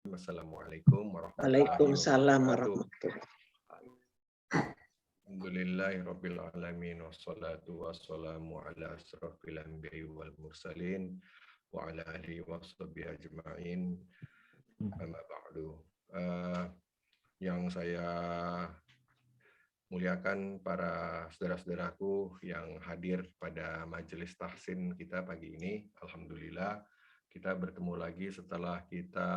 Assalamualaikum warahmatullahi Waalaikumsalam wabarakatuh. warahmatullahi. Alhamdulillahirabbil alamin wassalatu wassalamu ala asrofil anbiya'i wal mursalin wa ala alihi washabihi ajma'in. Amma ba'du. Yang saya muliakan para saudara-saudaraku yang hadir pada majelis tahsin kita pagi ini. Alhamdulillah kita bertemu lagi setelah kita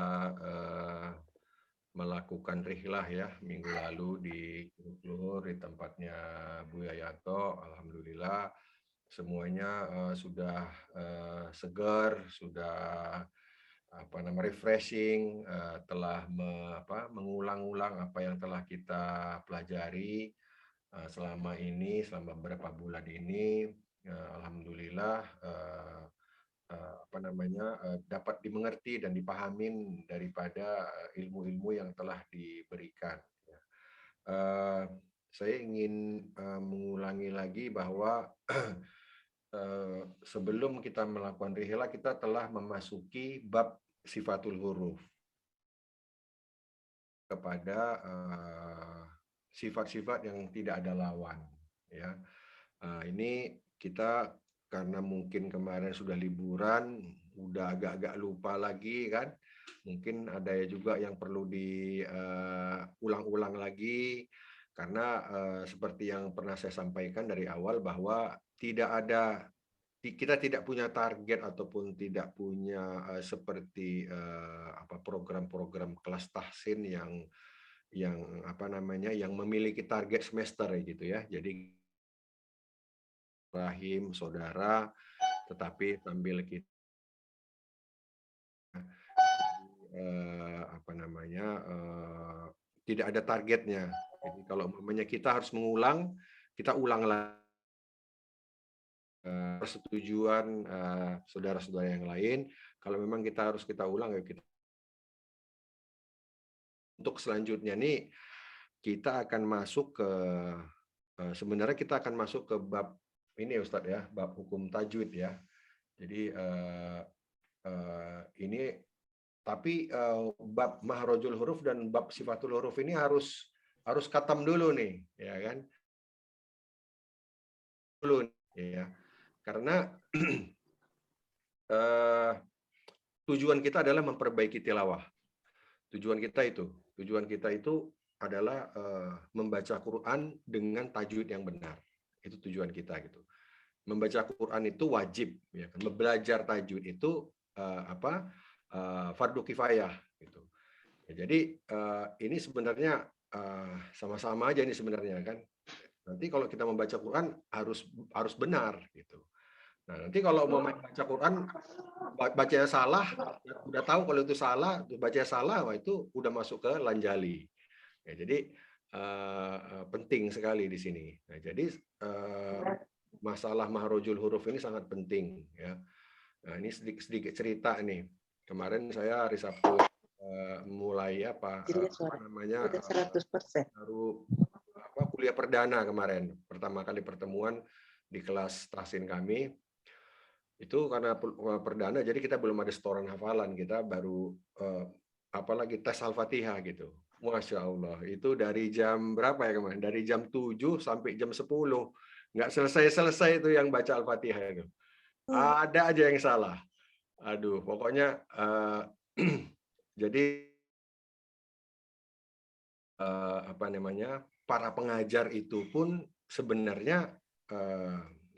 melakukan rihlah ya minggu lalu di Luhur di tempatnya Bu Yayanto. Alhamdulillah semuanya sudah segar, sudah refreshing, telah mengulang-ulang apa yang telah kita pelajari selama ini, selama beberapa bulan ini. Alhamdulillah dapat dimengerti dan dipahamin daripada ilmu-ilmu yang telah diberikan. Saya ingin mengulangi lagi bahwa sebelum kita melakukan rihlah kita telah memasuki bab sifatul huruf kepada sifat-sifat yang tidak ada lawan. Ya, ini kita karena mungkin kemarin sudah liburan, udah agak-agak lupa lagi kan. Mungkin ada juga yang perlu diulang-ulang lagi, karena seperti yang pernah saya sampaikan dari awal bahwa kita tidak punya target ataupun tidak punya seperti program-program kelas tahsin yang memiliki target semester gitu ya. Jadi rahim saudara, tetapi sambil kita tidak ada targetnya. Jadi kalau umpamanya kita harus mengulang, kita ulang lagi. Persetujuan saudara-saudara yang lain, kalau memang kita ulang ya kita. Untuk selanjutnya nih kita akan masuk ke sebenarnya kita akan masuk ke bab ini Ustadz ya, bab hukum tajwid ya. Jadi ini tapi bab mahrojul huruf dan bab sifatul huruf ini harus khatam dulu nih, ya kan? Dulu ya. Karena tujuan kita adalah memperbaiki tilawah. Tujuan kita itu adalah membaca Quran dengan tajwid yang benar. Itu tujuan kita gitu. Membaca Quran itu wajib, ya kan? Belajar tajwid itu fardu kifayah gitu. Ya, jadi ini sebenarnya sama-sama aja ini sebenarnya kan. Nanti kalau kita membaca Quran harus benar gitu. Nah, nanti kalau mau baca Quran bacanya salah, udah tahu kalau itu salah, bacanya salah, wah itu udah masuk ke lanjali. Ya, jadi penting sekali di sini. Nah, jadi masalah mahrojul huruf ini sangat penting ya. Nah, ini sedikit cerita nih. Kemarin saya hari Sabtu mulai baru kuliah perdana kemarin. Pertama kali pertemuan di kelas tahsin kami. Itu karena perdana jadi kita belum ada setoran hafalan, kita baru apalagi tes Al-Fatihah gitu. Masya Allah, itu dari jam berapa ya kemarin? Dari jam 7 sampai jam 10. Nggak selesai-selesai itu yang baca Al-Fatihah itu. Ada aja yang salah. Aduh, pokoknya jadi para pengajar itu pun sebenarnya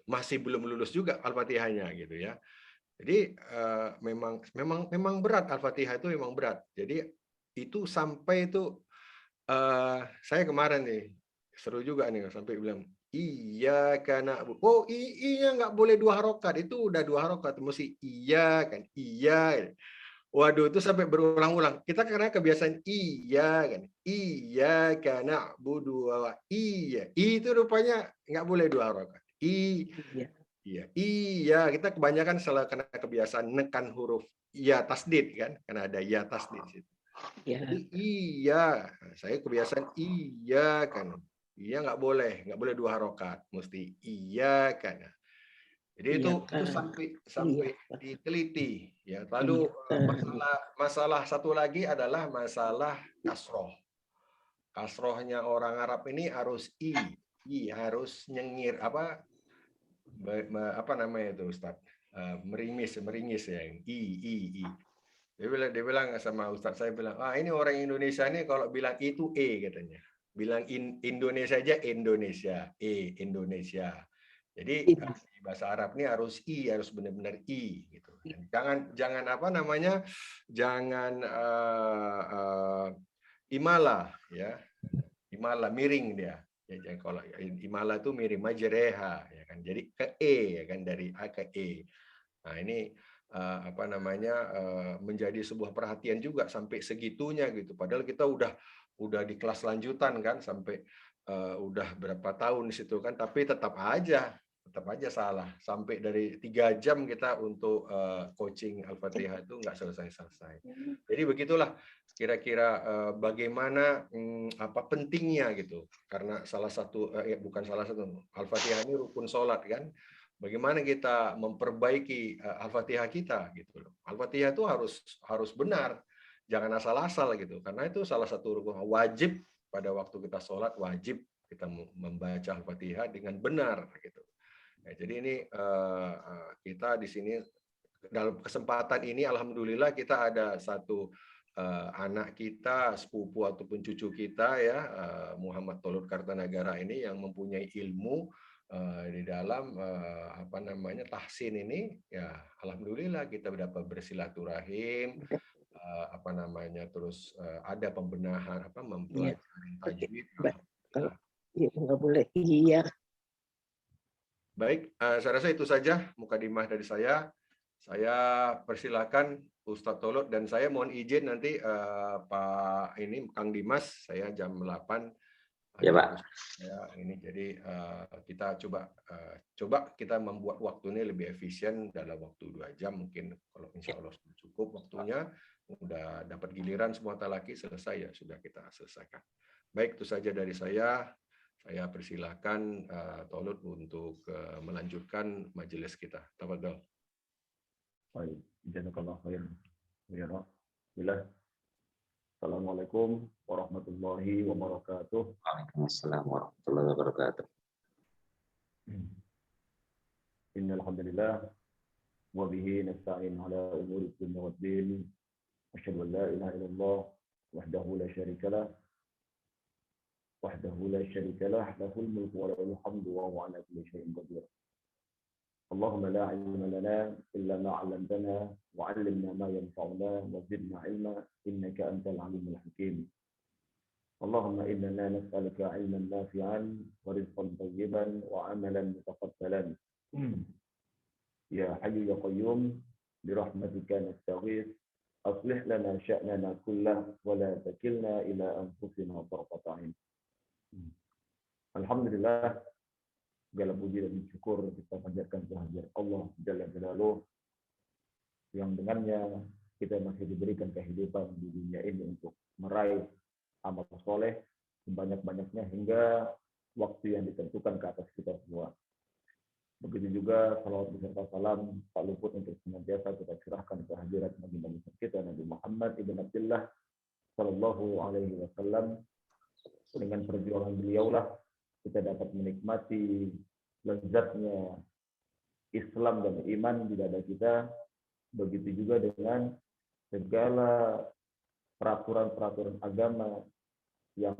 masih belum lulus juga Al-Fatihahnya gitu ya. Jadi memang berat Al-Fatihah itu memang berat. Jadi itu sampai itu saya kemarin nih seru juga nih sampai bilang iya karena iya nggak boleh 2 harokat, itu udah 2 harokat mesti iya kan iya. Waduh itu sampai berulang-ulang. Kita karena kebiasaan iya kan iya karena iya itu rupanya nggak boleh 2 harokat. Iya, kita kebanyakan salah karena kebiasaan nekan huruf iya tasdid kan, karena ada iya tasdid situ. Jadi iya, saya kebiasaan iya kan, iya nggak boleh 2 harokat, mesti iya kan. Jadi Iya, itu sampai iya, diteliti ya. Lalu iya. masalah satu lagi adalah masalah kasroh. Kasrohnya orang Arab ini harus harus nyengir apa namanya itu Ustaz? Meringis ya, i. Dia bilang sama Ustaz, saya bilang, ini orang Indonesia ini kalau bilang itu katanya. Bilang Indonesia aja Indonesia, Indonesia. Jadi di bahasa Arab ini harus harus benar-benar gitu. Jangan apa namanya? Jangan imala ya. Imala miring dia. Ya, kalau imala itu miring majreha ya kan. Jadi ke ya kan, dari A ke E. Nah, ini apa namanya menjadi sebuah perhatian juga sampai segitunya gitu. Padahal kita udah di kelas lanjutan kan, sampai udah berapa tahun di situ kan, tapi tetap aja salah. Sampai dari 3 jam kita untuk coaching Al-Fatihah itu nggak selesai-selesai. Jadi begitulah kira-kira bagaimana apa pentingnya gitu. Karena bukan salah satu, Al-Fatihah ini rukun sholat kan. Bagaimana kita memperbaiki Al-Fatihah kita gitu loh. Al-Fatihah itu harus benar, jangan asal-asal gitu. Karena itu salah satu rukun wajib pada waktu kita sholat, wajib kita membaca Al-Fatihah dengan benar gitu. Ya, jadi ini kita di sini dalam kesempatan ini alhamdulillah kita ada satu anak kita, sepupu ataupun cucu kita ya, Muhammad Tolut Kartanagara ini yang mempunyai ilmu di dalam apa namanya tahsin ini, ya alhamdulillah kita dapat bersilaturahim, apa namanya, terus ada pembenahan apa Iya. mempelajari tajwid. Kalau nggak boleh, iya. Baik, saya rasa itu saja mukadimah dari saya. Saya persilakan Ustadz Tolut, dan saya mohon izin nanti Pak Kang Dimas, saya jam 8 ya, ada Pak. ya ini, jadi kita coba kita membuat waktu ini lebih efisien dalam waktu 2 jam mungkin, kalau insya Allah sudah cukup waktunya, udah dapat giliran semua talaki selesai ya sudah kita selesaikan. Baik, itu saja dari saya. Saya persilakan Tolut untuk melanjutkan majelis kita. Tafadhol. Baik, jazakallahu khairan. Ya, Bismillah. Assalamualaikum warahmatullahi wabarakatuh. Waalaikumsalam warahmatullahi wabarakatuh. Innal hamdalillah wa bihi nasta'in ala umuri dunya waddin. Asyhadu an la ilaha illallah wahdahu la syarika lah. Lahul mulku wa lahul hamdu wa huwa ala kulli syai'in qadir. اللهم لا علم لنا إلا ما علمتنا وعلمنا ما ينفعنا وزدنا علما إنك أنت العليم الحكيم. اللهم إننا نسألك علما نافعا ورزقا طيبا وعملا متقبلا. يا حي يا قيوم برحمتك نستغيث أصلح لنا شأننا كله ولا تكلنا إلى أنفسنا طرفة عين. Alhamdulillah, segala puji dan syukur kita panjatkan kehadirat Allah Jalla Jalaluh, yang dengannya kita masih diberikan kehidupan di dunia ini untuk meraih amal soleh sebanyak-banyaknya hingga waktu yang ditentukan ke atas kita semua. Begitu juga salawat beserta salam tak luput untuk senantiasa kita curahkan kehadirat Nabi kita Nabi Muhammad ibn Abdullah Sallallahu Alaihi Wasallam. Dengan perjuangan beliaulah kita dapat menikmati lezatnya Islam dan iman di dada kita. Begitu juga dengan segala peraturan-peraturan agama yang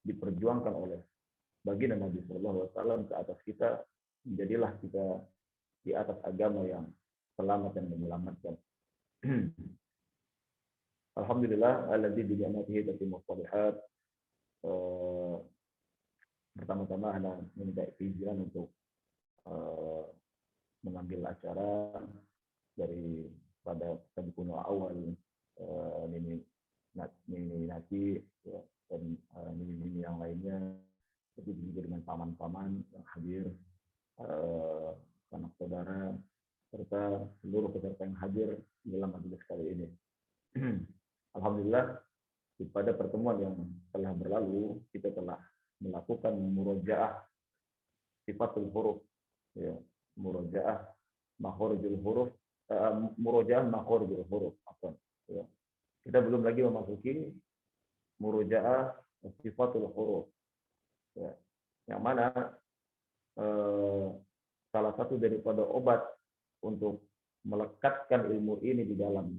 diperjuangkan oleh baginda Nabi Sallallahu Alaihi Wasallam ke atas kita. Menjadilah kita di atas agama yang selamat dan menyelamatkan. Alhamdulillah, alladzi bi ni'matihi tatimmu shalihat. Pertama-tama Anda minta izin untuk mengambil acara dari pada kuno awal Nini Nati ya, dan Nini yang lainnya, tapi juga dengan paman-paman yang hadir, anak saudara, serta seluruh peserta yang hadir dalam majelis kali ini. Alhamdulillah, pada pertemuan yang telah berlalu kita telah melakukan murojaah sifatul huruf, ya, murojaah makhorijul huruf, murojaah makhorijul huruf. Ya. Kita belum lagi memasuki murojaah sifatul huruf. Ya. Yang mana salah satu daripada obat untuk melekatkan ilmu ini di dalam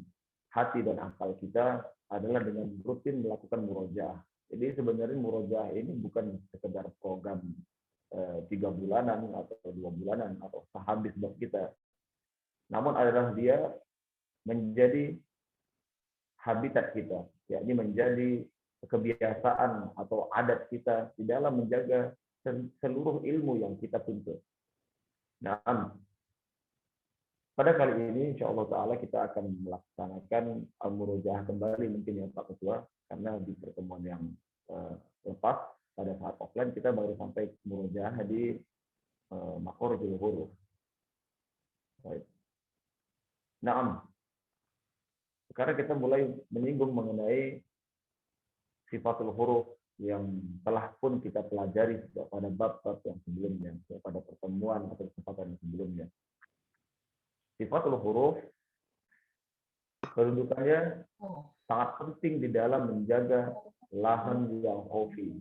hati dan akal kita adalah dengan rutin melakukan murojaah. Jadi sebenarnya murojaah ini bukan sekedar program 3 bulanan atau 2 bulanan atau sehabis buat kita. Namun adalah dia menjadi habitat kita, yakni menjadi kebiasaan atau adat kita di dalam menjaga seluruh ilmu yang kita tuntut. Nah, pada kali ini insya Allah Ta'ala kita akan melaksanakan al-murojaah kembali mungkin ya Pak Ketua, karena di pertemuan yang lepas pada saat offline kita baru sampai murojaah di makhorijul huruf. Baik. Nah, sekarang kita mulai menyinggung mengenai sifatul huruf yang telah pun kita pelajari pada bab-bab yang sebelumnya, pada pertemuan atau kesempatan yang sebelumnya. Sifatul huruf kedudukannya sangat penting di dalam menjaga lahan yang khafi.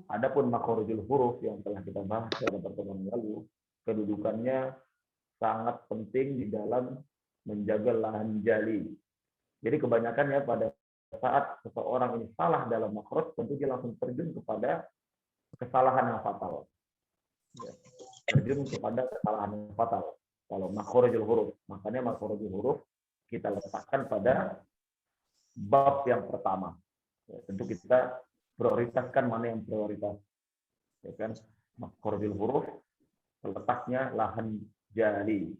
Adapun makhorijul huruf yang telah kita bahas pada pertemuan lalu, kedudukannya sangat penting di dalam menjaga lahan jali. Jadi kebanyakannya pada saat seseorang ini salah dalam makhraj, tentu dia langsung terjun kepada kesalahan yang fatal. Terjun kepada kesalahan yang fatal. Kalau makhorijul huruf, makanya makhorijul huruf kita letakkan pada bab yang pertama. Ya, tentu kita prioritaskan mana yang prioritas. Ya kan? Makhorijul huruf letaknya lahan jali,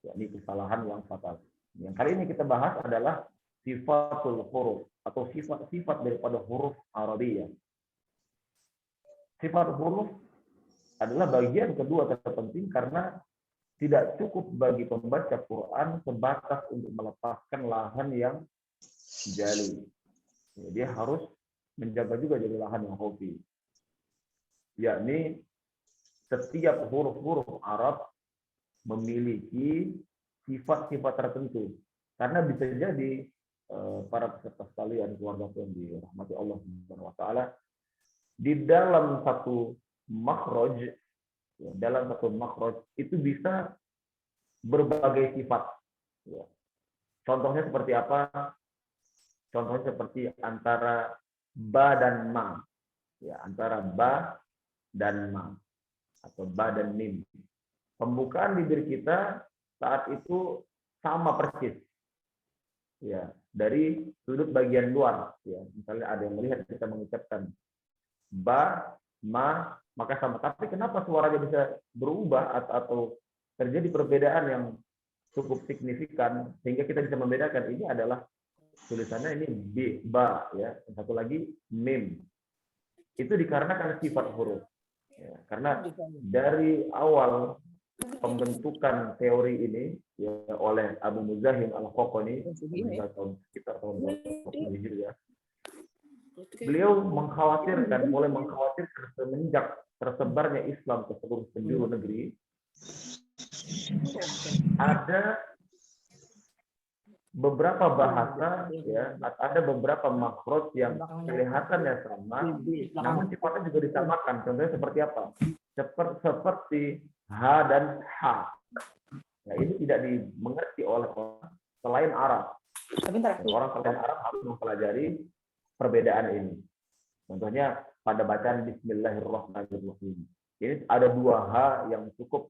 yakni kesalahan yang fatal. Yang kali ini kita bahas adalah sifatul huruf atau sifat-sifat daripada huruf Arabiyah. Sifat huruf adalah bagian kedua terpenting karena tidak cukup bagi pembaca Quran sebatas untuk melepaskan lahan yang jali. Dia harus menjaga juga jadi lahan yang khafi. Yakni setiap huruf-huruf Arab memiliki sifat-sifat tertentu. Karena bisa jadi para peserta sekalian, keluarga yang dirahmati Allah Subhanahu wa taala, di dalam satu makhraj, dalam satu makhraj itu bisa berbagai sifat. Contohnya seperti apa? Contohnya seperti antara ba dan ma. Ya, antara ba dan ma atau ba dan mim. Pembukaan bibir kita saat itu sama persis. Ya, dari sudut bagian luar. Ya, misalnya ada yang melihat kita mengucapkan ba, ma, maka sama. Tapi kenapa suaranya bisa berubah atau terjadi perbedaan yang cukup signifikan sehingga kita bisa membedakan ini adalah tulisannya ini b, ba, ya, satu lagi mim. Itu dikarenakan sifat huruf. Ya, karena dari awal pembentukan teori ini ya, oleh Abu Muzahim Al-Khawqani sekitar tahun 20 Hijriah. Beliau mulai mengkhawatirkan semenjak tersebarnya Islam ke seluruh penjuru negeri, ada beberapa bahasa, ya, ada beberapa makhraj yang kelihatannya sama, namun sifatnya juga disamakan. Contohnya seperti apa? Seperti H dan H. Nah, ini tidak dimengerti oleh orang selain Arab. Orang selain Arab harus mempelajari perbedaan ini. Contohnya pada bacaan Bismillahirrahmanirrahim. Ini ada 2 H yang cukup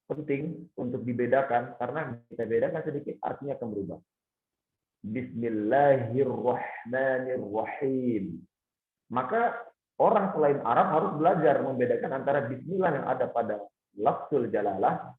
penting untuk dibedakan karena kita bedakan sedikit artinya akan berubah. Bismillahirrahmanirrahim. Maka orang selain Arab harus belajar membedakan antara bismillah yang ada pada lafzul jalalah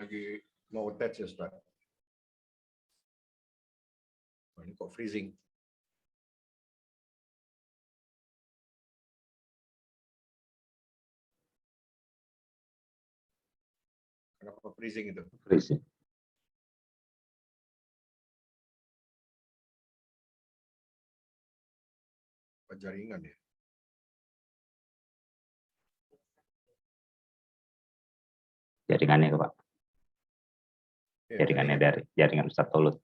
Lagi mau attach ya, Ustaz. Ini kok freezing. Kenapa freezing itu? Freezing. Apa jaringan ya? Jaringannya Pak. Ya, Jaringannya dari jaringan Ustaz Tolut.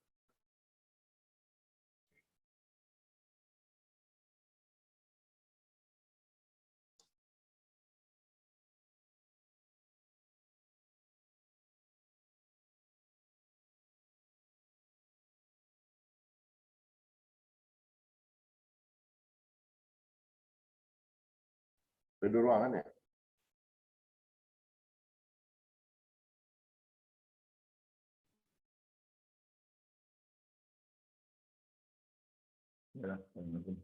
beda ruangan ya? Ya, Assalamualaikum.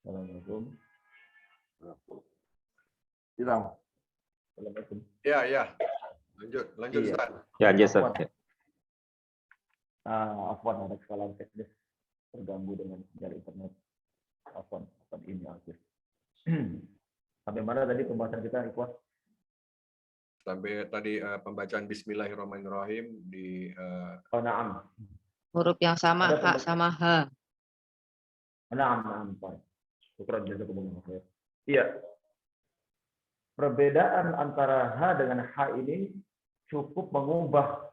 Assalamualaikum. Hilang. Assalamualaikum. Ya, ya. Lanjut Iya. Ustaz. Ya, Ustaz. Ya. Afwan, ada kesalahan teknis terganggu dengan jaringan internet. Afwan ini akhir. Sampai mana tadi pembahasan kita, Ikhwan? Sampai tadi pembacaan Bismillahirrahmanirrahim di Oh, na'am. Huruf yang sama, Ada H sama H. Na'am, Pak. Syukran jazakumullah khair. Iya. Perbedaan antara H dengan H ini cukup mengubah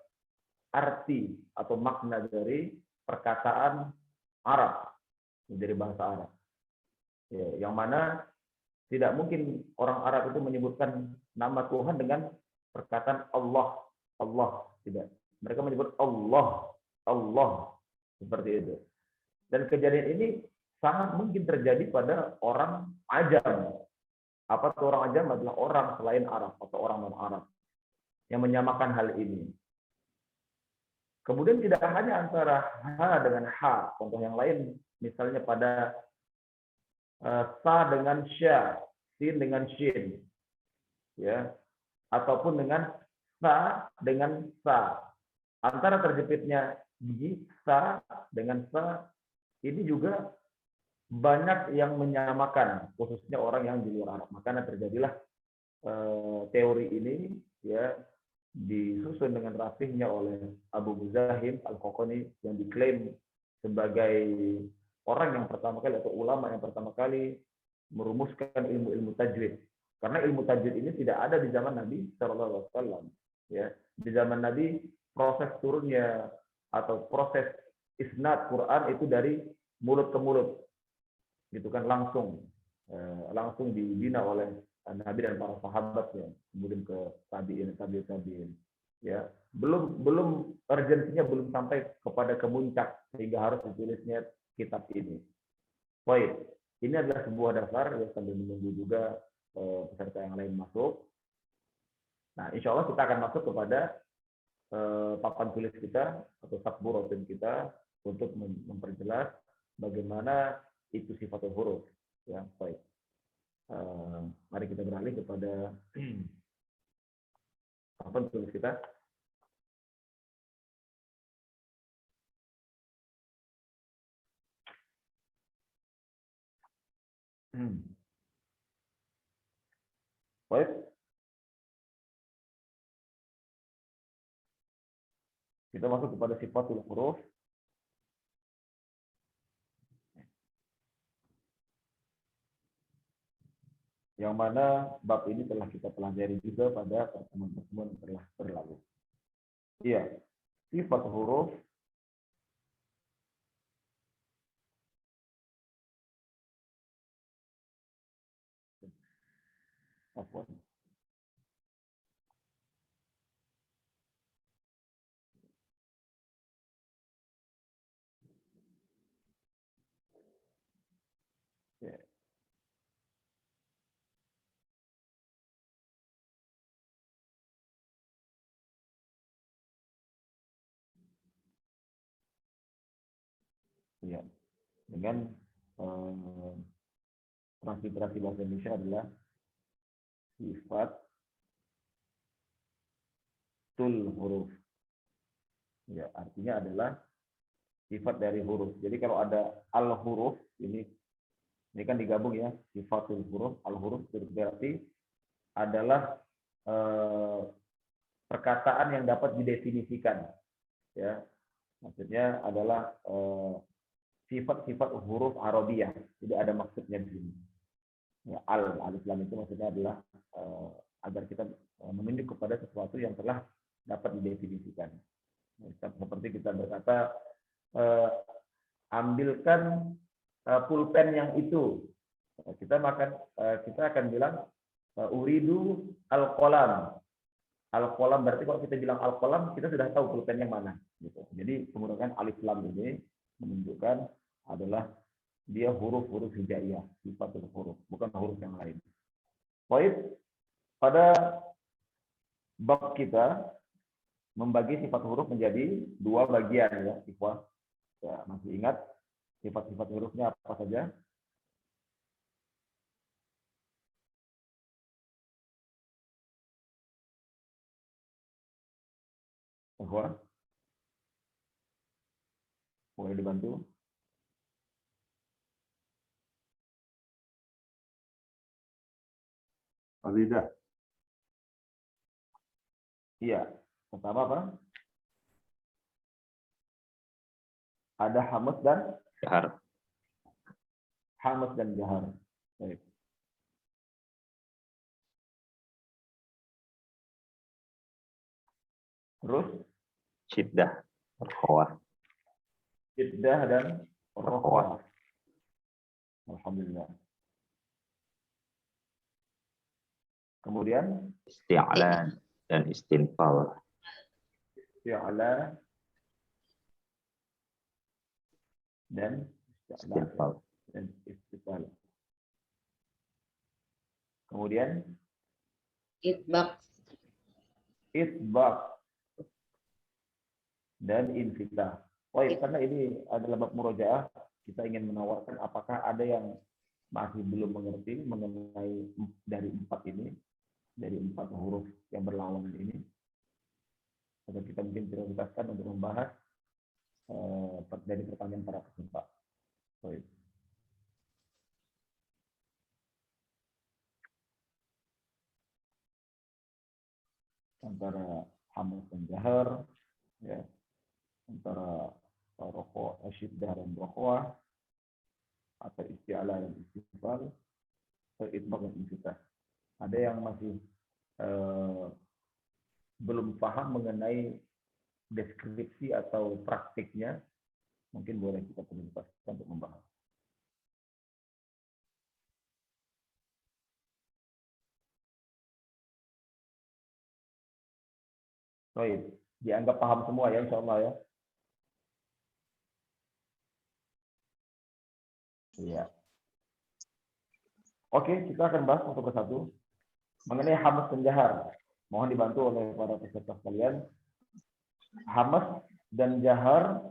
arti atau makna dari perkataan Arab menjadi bahasa Arab. Ya, yang mana tidak mungkin orang Arab itu menyebutkan nama Tuhan dengan perkataan Allah, Allah, tidak. Mereka menyebut Allah, Allah, seperti itu. Dan kejadian ini sangat mungkin terjadi pada orang ajam. Apa itu orang ajam? Adalah orang selain Arab atau orang non-Arab yang menyamakan hal ini. Kemudian tidak hanya antara H dengan H, contoh yang lain, misalnya pada sa dengan sya, sin dengan shin, ya, ataupun dengan sa dengan sa. Antara terjepitnya di sa dengan sa ini juga banyak yang menyamakan, khususnya orang yang di luar Arab. Makanya terjadilah teori ini, ya, disusun dengan rapihnya oleh Abu Muzahim Al-Kokoni yang diklaim sebagai orang yang pertama kali atau ulama yang pertama kali merumuskan ilmu-ilmu tajwid. Karena ilmu tajwid ini tidak ada di zaman Nabi Shallallahu Alaihi Wasallam. Ya, di zaman Nabi proses turunnya atau proses isnad Quran itu dari mulut ke mulut, gitu kan, langsung dibina oleh Nabi dan para sahabatnya, kemudian ke tabiin, ya, belum urgensinya belum sampai kepada kemuncak sehingga harus ditulisnya kitab ini. Baik, ini adalah sebuah dasar ya, sambil menunggu juga peserta yang lain masuk. Nah, insya Allah kita akan masuk kepada papan tulis kita atau sabbu rotin kita untuk memperjelas bagaimana itu sifatul huruf. Ya, baik. Mari kita beralih kepada papan tulis kita. Baik. Kita masuk kepada sifatul huruf. Yang mana bab ini telah kita pelajari juga pada pertemuan-pertemuan yang telah berlalu. Iya, sifat huruf apa? Ya. Ya, dengan transliterasi bahasa Indonesia adalah sifat tul huruf. Ya, artinya adalah sifat dari huruf. Jadi kalau ada al huruf ini kan digabung ya, sifatul huruf, al huruf berarti adalah perkataan yang dapat didefinisikan. Ya, maksudnya adalah sifat-sifat huruf Arabiyah. Jadi ada maksudnya di sini. Ya, alif lam itu maksudnya adalah agar kita menunjuk kepada sesuatu yang telah dapat didefinisikan. Seperti kita berkata, ambilkan pulpen yang itu. Kita akan bilang uridu al-qalam. Al-qalam berarti kalau kita bilang al-qalam, kita sudah tahu pulpen yang mana. Gitu. Jadi penggunaan alif lam ini menunjukkan adalah dia huruf-huruf hijaiyah, sifat huruf, bukan huruf yang lain. Baik, pada bab kita membagi sifat huruf menjadi 2 bagian ya, ikhwah. Ya, masih ingat sifat-sifat hurufnya apa saja? Ikhwah, boleh dibantu? Aziza. Iya. Pertama apa? Ada hamas dan Jahar. hamas dan jahar. Baik. Terus Syiddah. Rokhawah. iddah dan rokhawah. Alhamdulillah. Kemudian Isti'la dan istinfal. isti'la dan Istinfal. dan istifal. Kemudian Itbaq. itbaq dan infitah. Karena ini adalah bab murojaah, kita ingin menawarkan apakah ada yang masih belum mengerti mengenai dari 4 ini, dari 4 huruf yang berlawanan ini. Atau kita mungkin prioritaskan untuk membahas dari pertanyaan para peserta. Baik. Antara hamas dan jahar, ya, antara rokhawah, syiddah dan rokhawah, atau isti'ala dan istifal, atau itbaq dan infitah. Ada yang masih belum paham mengenai deskripsi atau praktiknya, mungkin boleh kita prioritaskan untuk membahas. Baik, dianggap paham semua ya, insya Allah ya. Iya. Oke, kita akan bahas satu persatu mengenai hamas dan jahar. Mohon dibantu oleh para peserta sekalian. Hamas dan jahar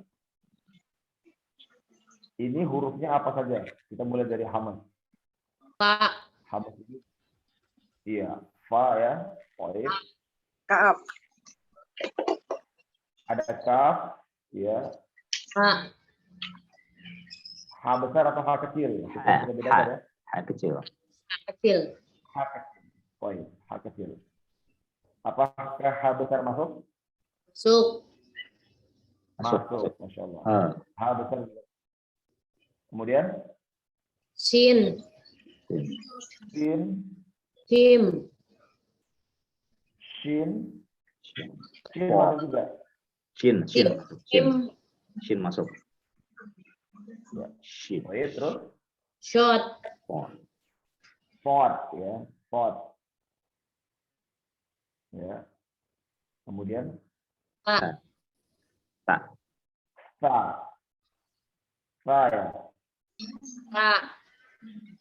ini hurufnya apa saja? Kita mulai dari hamas. Fa. Hamas ini, iya, fa ya, baik. Kaf. Ada kaf, ya. Ha. H besar atau H kecil? Kita sudah bedakan ya. H kecil. Kecil. H kecil. Baik, H kecil. Apakah H besar masuk? Suk. Masuk, Masya Allah. H besar. Kemudian? Shin. Sin. Jim. Shin. Shin masuk juga. Shin. Jim. Shin masuk. Ya. Shin. Baik, terus? Shot. Pot, ya. Pot. Ya. Kemudian? Ta. Ta. Sa. Sa ya. Ta.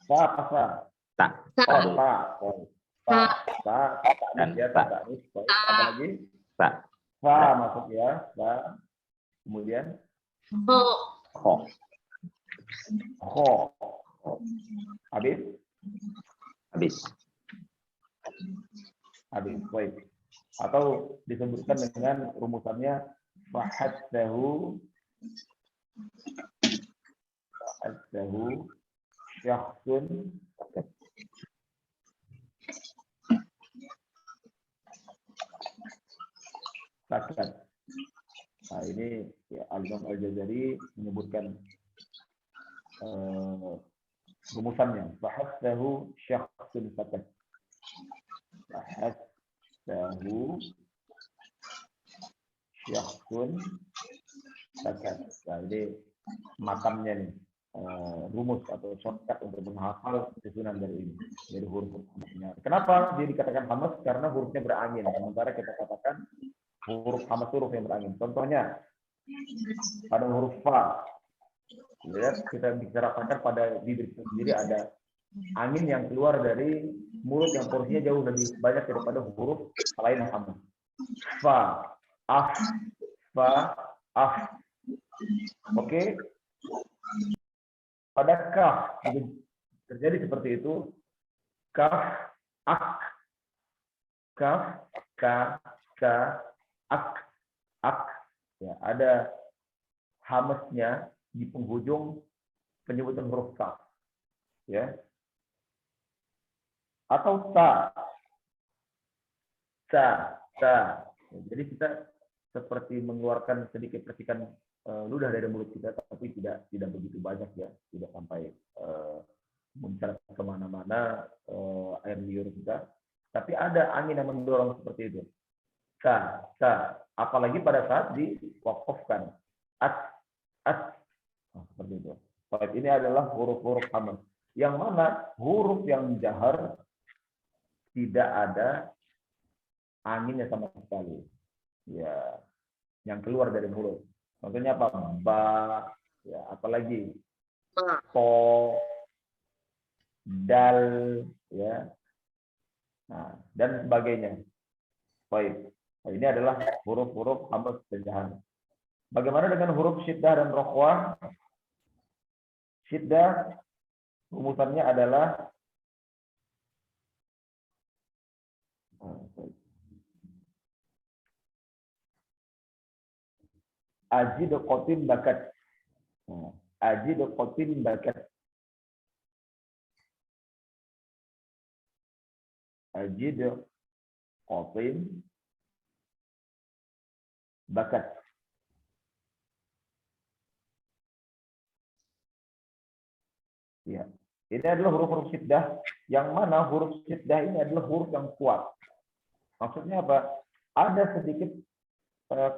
Sa apa sa? Ta. Ta. Oh, ta. Oh. Ta. Ta. Dan Ya, ta. ta. Baik, apa lagi? Ta. Sa masuk ya. Sa. Kemudian? Ho. Kho. Kho. Habis? habis. Habis. Baik. Atau disebutkan dengan rumusannya fahaddahu syakhsun sakat. Nah, ini ya, Al-Imam Al-Jazari menyebutkan rumusannya. Fahaddahu syakhsun sakat. Fahaddahu syakhsun sakat. Nah, ini makamnya nih. Rumus atau shortcut untuk menghafal susunan dari ini, dari huruf-hurufnya. Kenapa dia dikatakan hamas? Karena hurufnya berangin. Sementara kita katakan huruf hamas huruf yang berangin. Contohnya pada huruf fa, lihat kita bicarakan pada bibir sendiri ada angin yang keluar dari mulut yang porsinya jauh lebih banyak daripada huruf lain yang hamas. Fa, af, fa, af. Oke. Pada kaf terjadi seperti itu, kaf, ak, kaf, ka, ak. Ya, ada hamasnya di penghujung penyebutan huruf kaf, ya. Atau ta. Jadi kita seperti mengeluarkan sedikit percikan ludah dari mulut kita, tapi tidak begitu banyak ya, tidak sampai mencarat kemana-mana air liur kita. Tapi ada angin yang mendorong seperti itu. Ka, apalagi pada saat diwakafkan. At. Nah, seperti itu. Baik, ini adalah huruf-huruf hamas. Yang mana huruf yang jahar tidak ada anginnya sama sekali. Ya, yang keluar dari mulut. Contohnya apa? Ba, ya, apalagi to, dal, ya, nah, dan sebagainya. Baik, nah, ini adalah huruf-huruf hamas dan jahar. Bagaimana dengan huruf syiddah dan rokhwah? Syiddah rumusannya adalah ajid qatin bakat. Ajid qatin bakat. Ajid qatin bakat. Ya. Ini adalah huruf-huruf syiddah, yang mana huruf syiddah ini adalah huruf yang kuat. Maksudnya apa? Ada sedikit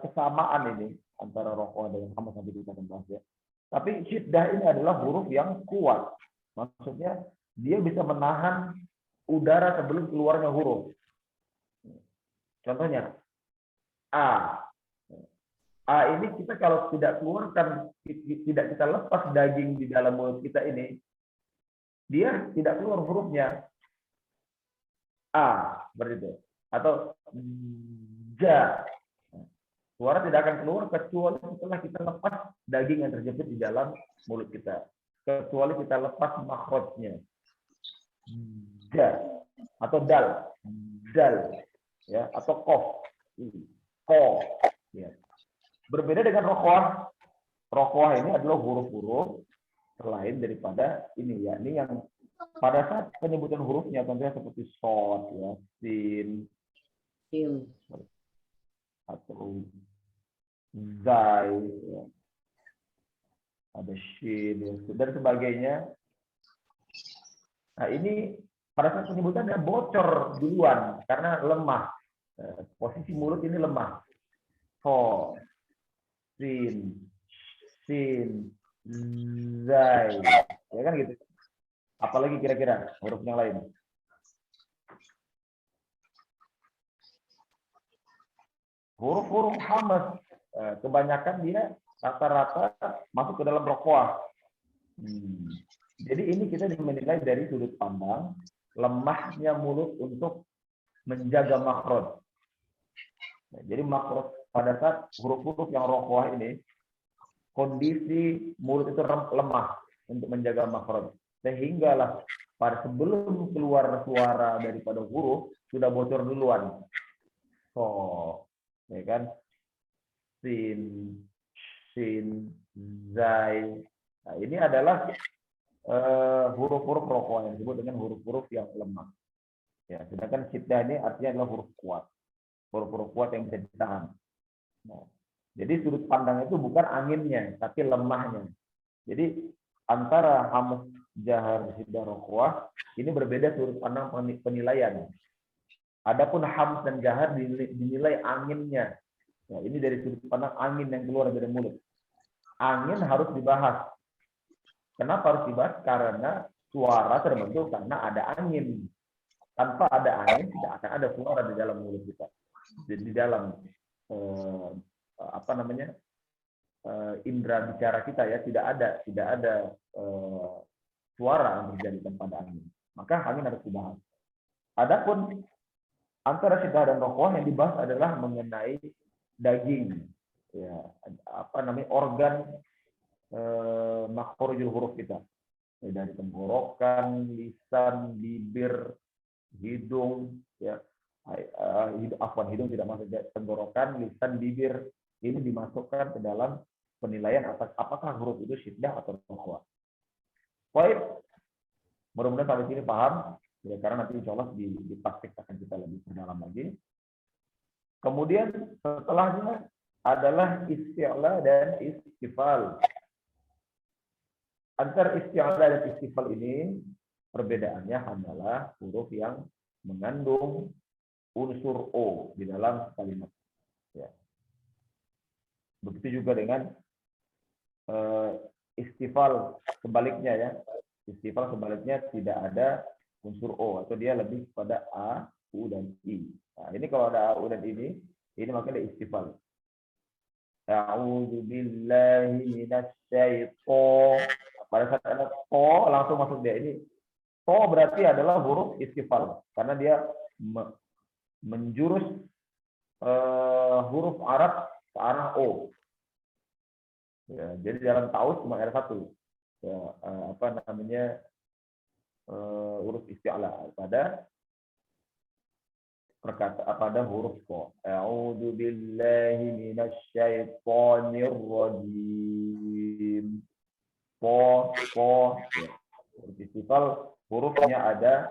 kesamaan ini antara rokhwah dengan hamas nanti kita akan bahas ya. Tapi syiddah ini adalah huruf yang kuat. Maksudnya dia bisa menahan udara sebelum keluarnya huruf. Contohnya A. A ini kita kalau tidak keluarkan, tidak kita lepas daging di dalam mulut kita ini, dia tidak keluar hurufnya. A, seperti itu. Atau ja. Suara tidak akan keluar kecuali setelah kita lepas daging yang terjepit di dalam mulut kita. Kecuali kita lepas makhrajnya. Ja. Atau dal. Dal. Ya. Atau kof. Ko. Ya. Berbeda dengan rokhwah. Rokhwah ini adalah huruf-huruf selain daripada ini, yakni yang pada saat penyebutan hurufnya contohnya seperti shod, ya, sin, atau zai, ya, ada shin, ya, dan sebagainya. Nah, ini pada saat penyebutannya bocor duluan karena lemah. Posisi mulut ini lemah. So, sin, zai, ya kan gitu. Apalagi kira-kira huruf yang lain. Huruf-huruf hamas kebanyakan dia rata-rata masuk ke dalam rokhwah. Jadi ini kita menilai dari sudut pandang lemahnya mulut untuk menjaga makhraj. Jadi makhraj pada saat huruf-huruf yang rokhwah ini, kondisi mulut itu lemah untuk menjaga makhraj. Sehinggalah sebelum keluar suara daripada huruf sudah bocor duluan. So, ya kan? Sin, sin, zai. Nah, ini adalah huruf-huruf rokok yang disebut dengan huruf-huruf yang lemah. Ya, sedangkan syiddah ini artinya adalah huruf kuat. Huruf-huruf kuat yang bisa ditahan. Nah, jadi sudut pandang itu bukan anginnya, tapi lemahnya. Jadi antara hamz, jahar, syiddah, rokhwah ini berbeda sudut pandang penilaian. Adapun hamz dan jahar dinilai anginnya. Ya, ini dari sudut pandang angin yang keluar dari mulut. Angin harus dibahas. Kenapa harus dibahas? Karena suara terbentuk karena ada angin. Tanpa ada angin tidak akan ada suara di dalam mulut kita. Jadi di dalam indera bicara kita ya tidak ada suara yang terjadi tanpa ada angin. Maka angin harus dibahas. Adapun antara syiddah dan rokhwah yang dibahas adalah mengenai daging, ya organ makhrajul huruf kita, dari tenggorokan, lisan, bibir, hidung, ya hidung tidak masuk tenggorokan, lisan, bibir ini dimasukkan ke dalam penilaian atas apakah huruf itu syiddah atau rokhwah. Baik, mudah-mudahan sampai sini paham, ya, karena nanti insya Allah dipraktik akan kita lebih dalam lagi. Kemudian setelahnya adalah isti'la dan istifal. Antara isti'la dan istifal ini perbedaannya adalah huruf yang mengandung unsur o di dalam kalimat. Ya. Begitu juga dengan istifal sebaliknya ya. Istifal sebaliknya tidak ada unsur o atau dia lebih pada a, u dan i. Nah, ini kalau ada a, u dan ini makanya istifal. A'udzu billahi minasyaitonir. Pada saat ada to langsung masuk dia. Ini to berarti adalah huruf istifal karena dia menjurus huruf Arab ke arah o. Ya, jadi dalam taus cuma ada satu. Ya, huruf isti'la pada huruf ko. A'udzu billahi minasyaitonir rajim. Po. Ya. Huruf istifal hurufnya ada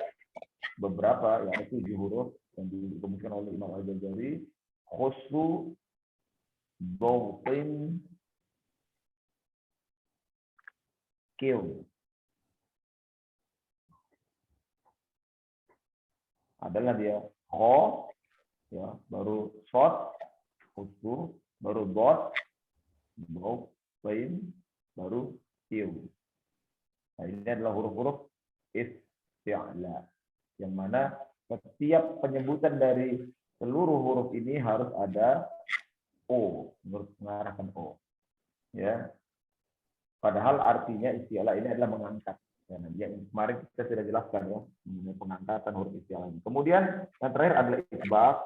beberapa, ya ada 7 huruf yang dikemukakan oleh Imam Al-Ghazali. Khusru, Bautin, Kil. Adalah dia kho, ya, baru shot, khusru, baru dot, Bautin, baru Kil. Nah, ini adalah huruf-huruf isti'la. Yang mana setiap penyebutan dari seluruh huruf ini harus ada o, mengarahkan o. Ya. Padahal artinya isti'la ini adalah mengangkat. Ya, yang kemarin kita sudah jelaskan ya, pengangkatan huruf isti'la ini. Kemudian yang terakhir adalah isbaq.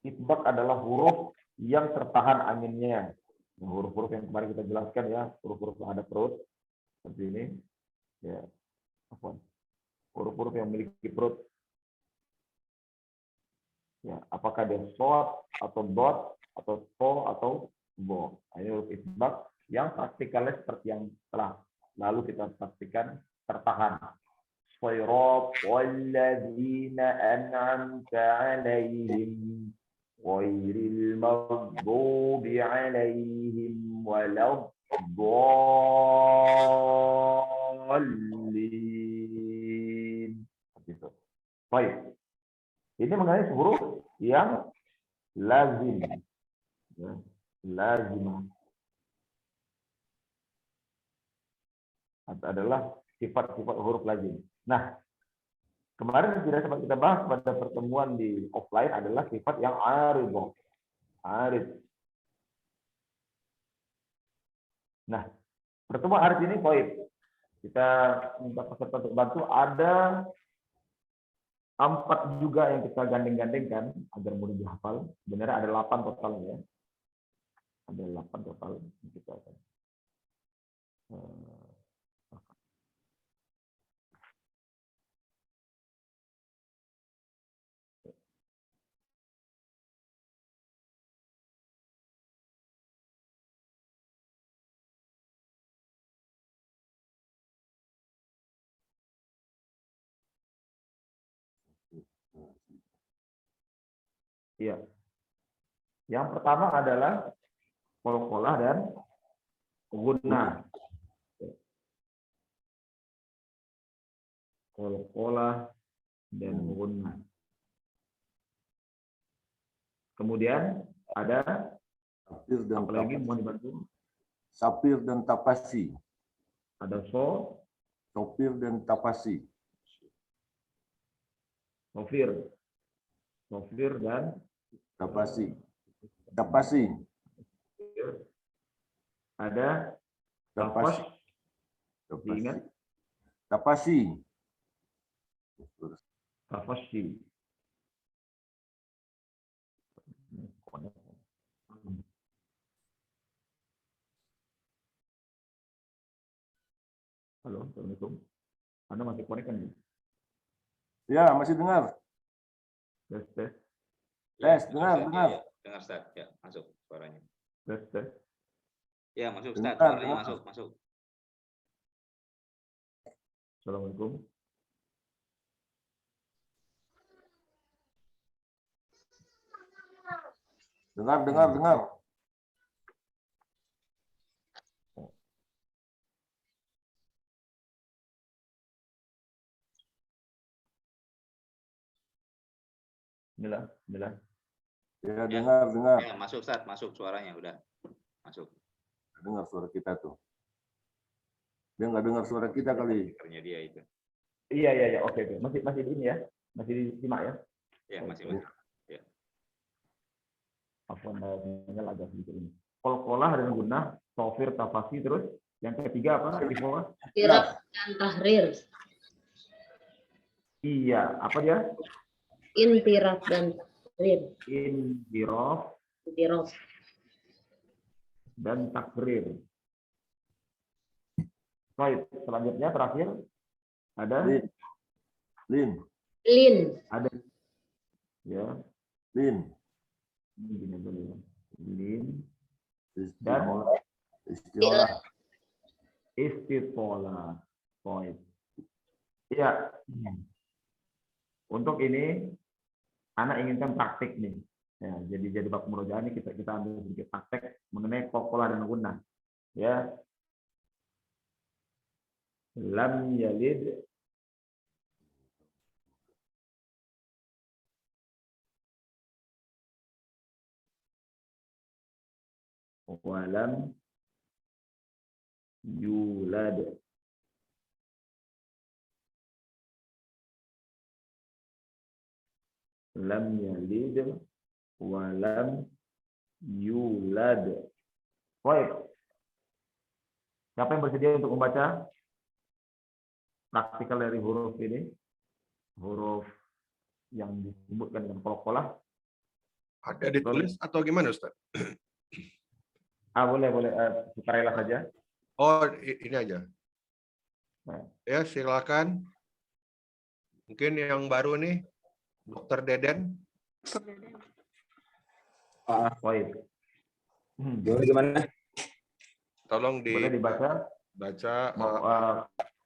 Isbaq adalah huruf yang tertahan anginnya. Nah, huruf-huruf yang kemarin kita jelaskan ya, huruf-huruf yang ada perut seperti ini. Ya, huruf-huruf yang memiliki perut. Ya, apakah dia short atau dot atau to atau bo. Ini huruf isbaq yang praktikalnya seperti yang telah lalu kita praktikan tertahan. Shirab walladzina an'amta 'alaihim ghairil maghdubi 'alaihim waladdallin. Begitu. Baik. Ini mengenai huruf yang lazim. Ya, lazimah. Adalah sifat-sifat huruf lazim. Nah, kemarin sudah sempat kita bahas pada pertemuan di offline adalah sifat yang aridh. Arid. Nah, pertemuan arid ini poin. Kita minta peserta untuk bantu. Ada 4 juga yang kita gandeng-gandengkan agar mudah dihafal. Sebenarnya ada 8 total ya. Ada 8 total yang kita akan. Iya. Yang pertama adalah qalqalah dan gunnah. Qalqalah dan gunnah. Kemudian ada Sapir dan apa lagi tapasi. mau dibantu? Sapir dan tapasi. Ada so, Sopir dan tapasi. sofir, dan Tapasi. Tapasi. ada Tapasi. tafas, diingat Tapasi. tafasyi. Halo, Assalamualaikum. Anda masih connect kan? Ya, masih dengar. Tes, tes, Tes, dengar, dengar. Dengar Ustaz, ya, masuk suaranya. tes, tes. Ya, masuk Ustaz, Dengar, suaranya dengar. masuk. Assalamualaikum. Dengar, dengar, dengar. Bismillah, bismillah. Ya, dengar, dengar. Ya, masuk Ustaz, masuk suaranya udah. Masuk. Dengar suara kita tuh. Dia nggak dengar suara kita kali. Speakernya dia itu. Iya, oke. Masih di ini ya? Masih disimak ya? Ya, masih. Afwan, sinyal agak sedikit ini. Qalqalah dan gunnah, sofir, tafasi, terus yang ketiga apa? Ikhwah? Kirab dan tahrir. Iya, apa dia? Intiraf dan tahrir. Indiraf Intiraf. dan takrir. Baik, selanjutnya terakhir ada Lin. Lin. Lin. ada ya Lin. ini gini dulu. Lin Istilah. Istilah. istitola. Baik. Iya. Untuk ini anak inginkan praktik nih. Ya, jadi bab murojaah ini kita ambil sedikit praktek mengenai qalqalah dan gunnah. Ya. Lam yalid walam yulad. Lam yalid walam yulad. Baik. Siapa yang bersedia untuk membaca praktikal dari huruf ini? Huruf yang disebutkan dengan qalqalah. Ada ditulis atau gimana, Ustaz? Boleh. Sukarela saja. Oh, ini aja. Nah. Ya, silakan. Mungkin yang baru nih, Dokter Deden. Baik. Gimana? Tolong Boleh dibaca. dibaca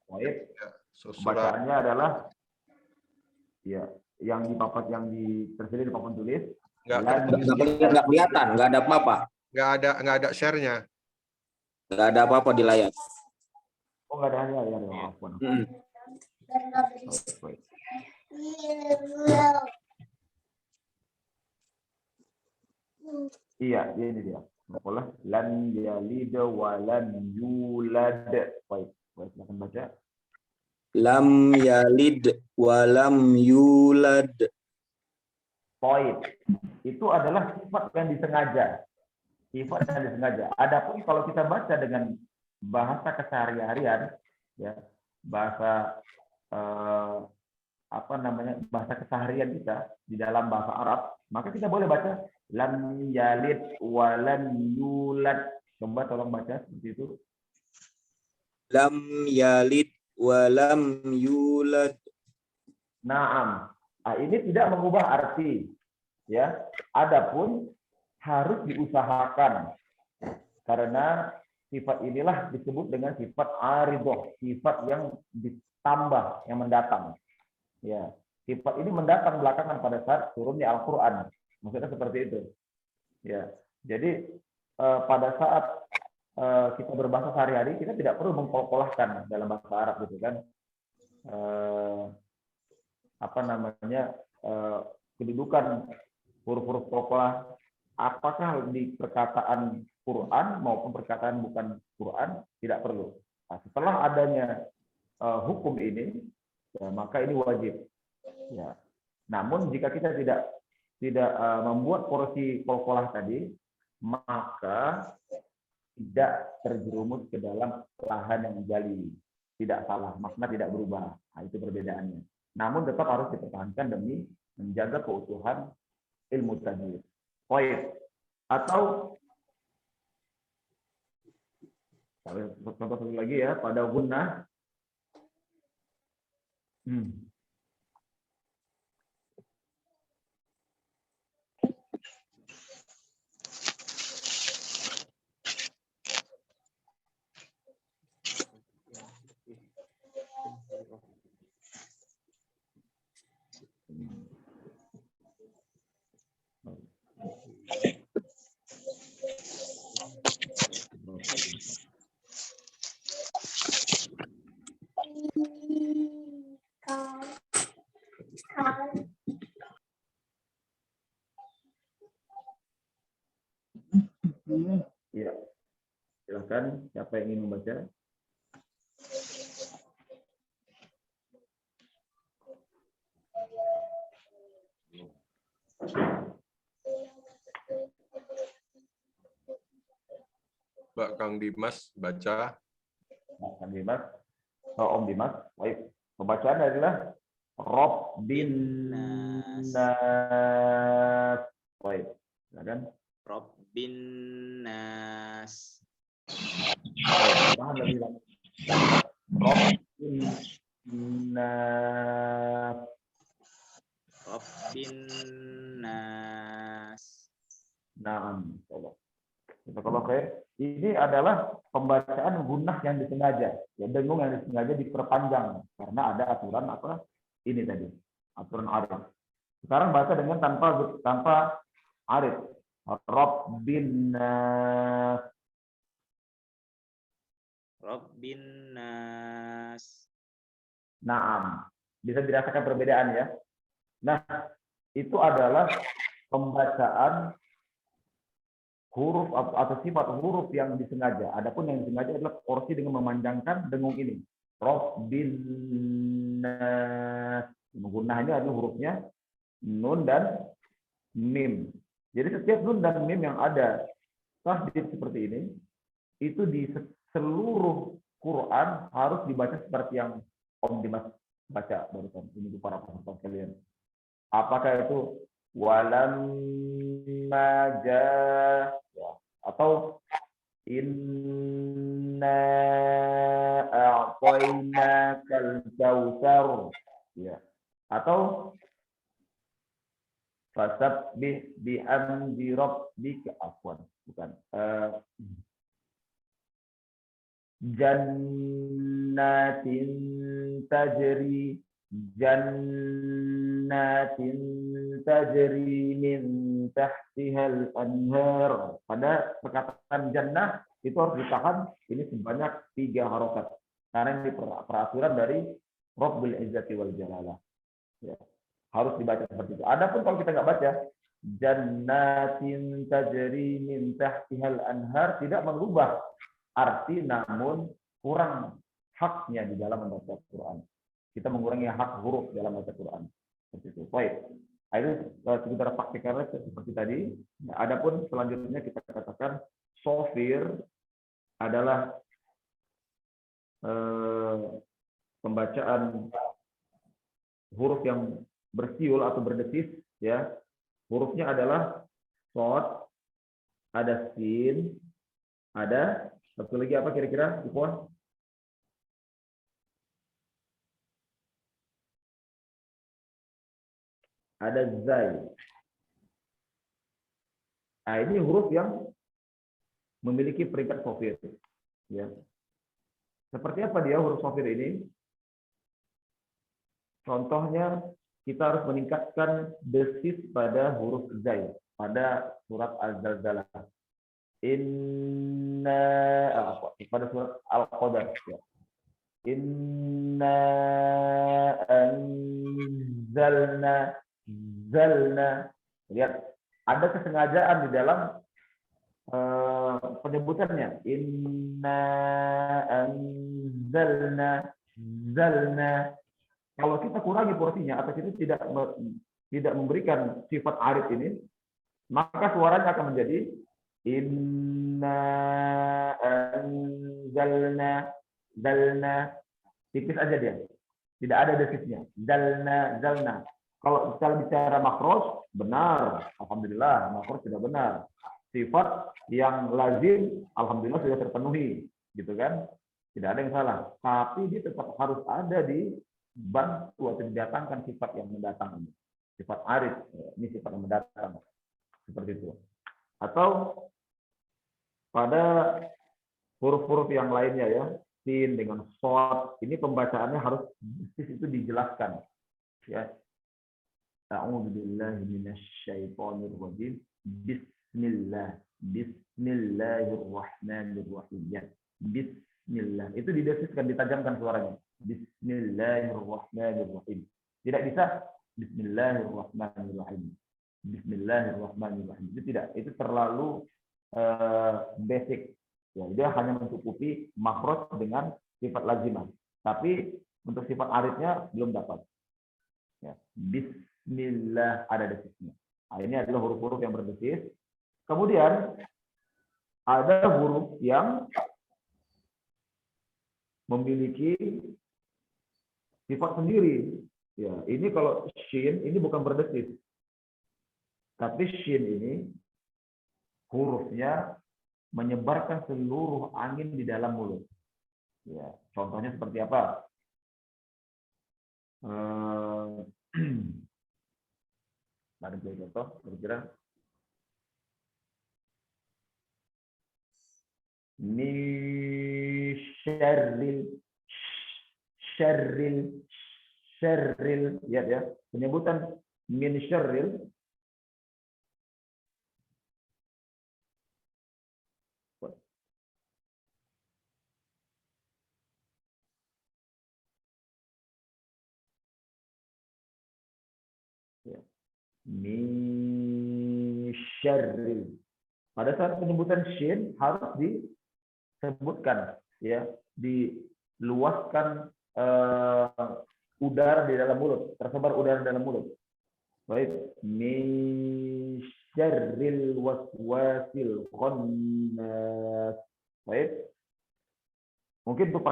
Baik. surat Bacaannya adalah ya yang tersedia di papan tulis. Nggak kelihatan, nggak ada apa-apa. nggak ada share-nya. Nggak ada apa-apa di layar. Oh, nggak ada hanya ya. Maafkan. Baik. Iya, ini dia. Qalqalah lam yalid wa lam yulad. Baik, silakan baca. Lam yalid wa lam yulad. Poin. Itu adalah sifat yang disengaja. Sifat yang disengaja. Adapun kalau kita baca dengan bahasa keseharian, ya, bahasa bahasa keseharian kita di dalam bahasa Arab, maka kita boleh baca lam yalid wa lam yulad. Coba tolong baca seperti itu. Lam yalid wa lam yulad. Naam. Ini tidak mengubah arti, ya. Adapun harus diusahakan karena sifat inilah disebut dengan sifat aridoh, sifat yang ditambah, yang mendatang. Ya, sifat ini mendatang belakangan pada saat turunnya Al-Quran. Maksudnya seperti itu. Ya. Jadi pada saat kita berbahasa sehari-hari, kita tidak perlu mengkolkolahkan dalam bahasa Arab gitu kan. Apa namanya, kedudukan huruf-huruf kolkolah apakah di perkataan Quran maupun perkataan bukan Quran tidak perlu. Nah, setelah adanya hukum ini, ya, maka ini wajib. Ya. Namun jika kita tidak membuat porsi kolkolah tadi, maka tidak terjerumus ke dalam lahan yang jali, tidak salah, makna tidak berubah. Nah, itu perbedaannya. Namun tetap harus dipertahankan demi menjaga keutuhan ilmu tajwid. Poin atau contoh satu lagi ya, pada gunnah. Ya, silakan siapa yang ingin membaca. Mbak Kang Dimas baca. Kang Dimas, Om Dimas, baik. Pembacaan adalah Rabbin nas. Baik, silakan. Rabbin nas. Tahan lagi. Rabbin nas. Rabbin nas. Naam. Kalau ini adalah pembacaan gunnah yang disengaja, ya, dengung yang disengaja diperpanjang karena ada aturan apa ini tadi, aturan arid. Sekarang baca dengan tanpa arid. Rabbin nas. Rabbin nas. Naam. Bisa dirasakan perbedaan ya. Nah, itu adalah pembacaan huruf atau sifat huruf yang disengaja. Adapun yang disengaja adalah porsi dengan memanjangkan dengung ini. Rabbin nas. Gunnahnya adalah hurufnya nun dan mim. Jadi setiap nun dan mim yang ada tasdid seperti ini, itu di seluruh Quran harus dibaca seperti yang Om Dimas baca barusan. Ini untuk para peserta sekalian. Apakah itu walamma ja, atau inna a'tainakal kautsar, ya, atau fasabbih bihamdi rabbika, afwan, bukan, jannatin tajri min tahtihal anhar. Pada perkataan jannah itu harus ditahan ini sebanyak 3 harokat karena ini peraturan dari Rabbul Izzati wal Jalalah, ya, harus dibaca seperti itu. Adapun kalau kita nggak baca jannatin tajri min tahtihal anhar, tidak mengubah arti, namun kurang haknya di dalam membaca Quran. Kita mengurangi hak huruf dalam membaca Quran. Seperti itu. Baik. Itu sekitar praktikalnya seperti tadi. Nah, adapun selanjutnya kita katakan sofir adalah pembacaan huruf yang bersiul atau berdesis, ya. Hurufnya adalah shod, ada sin, ada satu lagi apa kira-kira, Ikhwan? Ada zai. Nah, ini huruf yang memiliki peringkat sofir, ya. Seperti apa dia huruf sofir ini? Contohnya kita harus meningkatkan desis pada huruf zai pada surat Az-Zalzalah. Pada surat Al-Qadar. Ya. Inna anzalna. Lihat, ada kesengajaan di dalam penyebutannya. Inna anzalna. Kalau kita kurangi porsinya atau kita tidak memberikan sifat arid ini, maka suaranya akan menjadi inna anzalna. Tipis aja dia, tidak ada desisnya. Zalna. Kalau kita bicara makros, benar, alhamdulillah makros sudah benar. Sifat yang lazim, alhamdulillah sudah terpenuhi, gitu kan? Tidak ada yang salah. Tapi dia tetap harus ada di bantu atau didatangkan sifat yang mendatang ini. Sifat arid, ini sifat yang mendatang. Seperti itu. Atau pada huruf-huruf yang lainnya ya, sin dengan shad, ini pembacaannya harus itu dijelaskan. Ya. A'udzubillahi minasyaitonirrajim. Bismillahirrahmanirrahim. Ya. Bismillah. Itu didesiskan, ditajamkan suaranya. Bismillahirrahmanirrahim. Tidak bisa Bismillahirrahmanirrahim. Bismillahirrahmanirrahim. Itu tidak. Itu terlalu basic. Ya, dia hanya mencukupi makhraj dengan sifat lazimah. Tapi untuk sifat aridnya belum dapat. Ya. Bismillah ada desisnya. Nah, ini adalah huruf-huruf yang berdesis. Kemudian ada huruf yang memiliki sifat sendiri. Ya, ini kalau shin ini bukan berdesis. Tapi shin ini hurufnya menyebarkan seluruh angin di dalam mulut. Ya, contohnya seperti apa? Ada contoh, kira-kira? Syarril, ya, penyebutan min syarril. Min syarril. Pada saat penyebutan shin harus disebutkan, ya, diluaskan udara di dalam mulut, tersebar udara dalam mulut. Baik, min syarril waswasil khannas. Baik. Mungkin untuk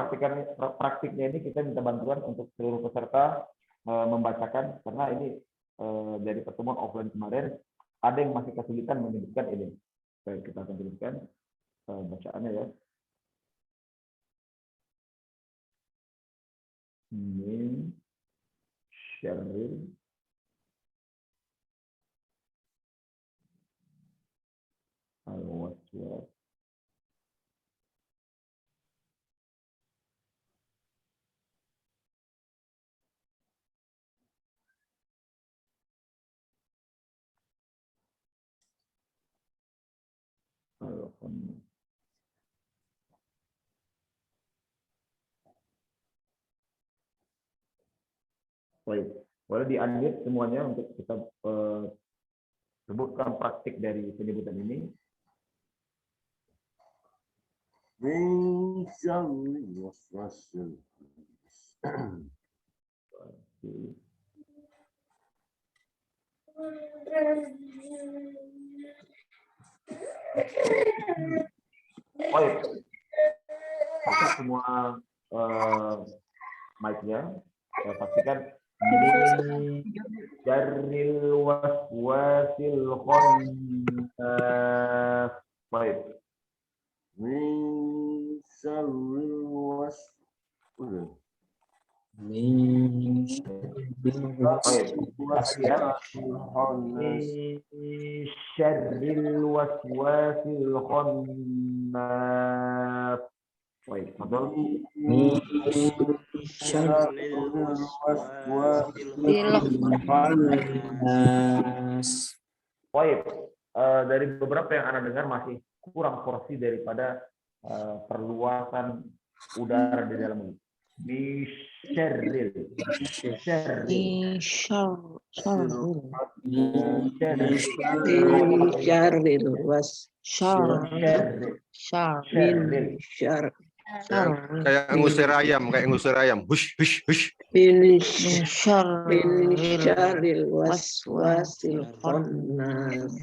praktiknya ini kita minta bantuan untuk seluruh peserta membacakan, karena ini dari pertemuan offline kemarin ada yang masih kesulitan menyebutkan ini. Baik, kita akan teruskan bacaannya ya. Min syarril al-waswas al-khannas. Baik, boleh di-unmute semuanya untuk kita sebutkan praktik dari penyebutan ini. Min syarril waswasil. Baik, buka semua mic-nya. Pastikan min syarril waswasil khannas. Baik. Min syarril waswasil. Min syarril waswasil khannas. Baik, betul. Min syarril waswasil khannas. Baik, dari beberapa yang Anda dengar masih kurang porsi daripada perluasan udara di dalam mulut. Bisyarril. Syarril. Syarril was Syarril. Syarril. Kayak ngusir ayam, hush hush hush. Min syarril waswasil khannas.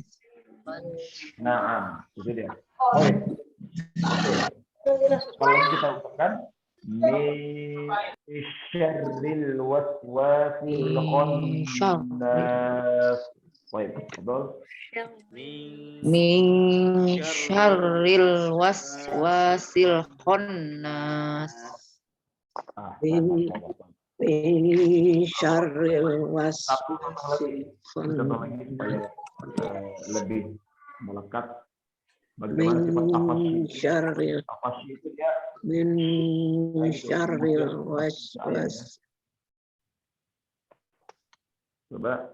Nah, itu dia. Baik. Kalau kita ucapkan min syarril waswasil khannas. Baik, betul. min syarril waswasil khannas. Min syarril waswasil Contoh lagi supaya lebih melekat. Bagaimana sifat tafasy? min syarril Tafasy itu dia min syarril waswas. coba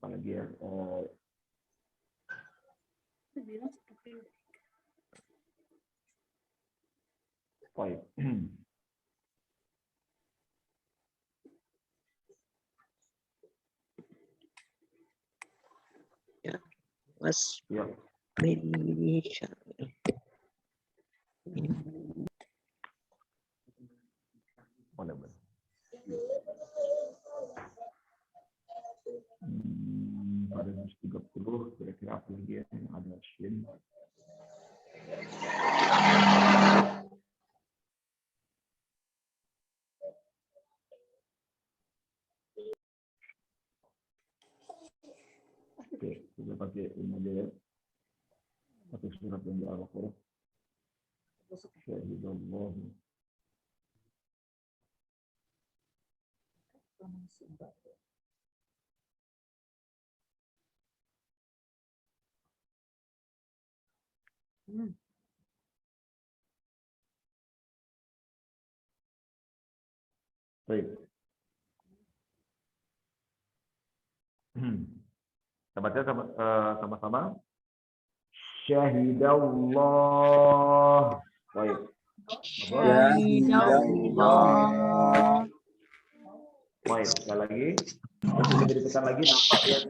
apalagi ya baik. Was Ya, min syarril boleh. Pada 30 kira-kira apa lagi ya yang ada shin. Oke, kita pakai ini aja ya. Pakai surat yang di Al-Qur'an. Syahidallah. Baik. Kita baca sama-sama. Syahidallah. Baik. Syahidallah. Baik, sekali lagi. Terus bisa ditekan lagi nampak ya.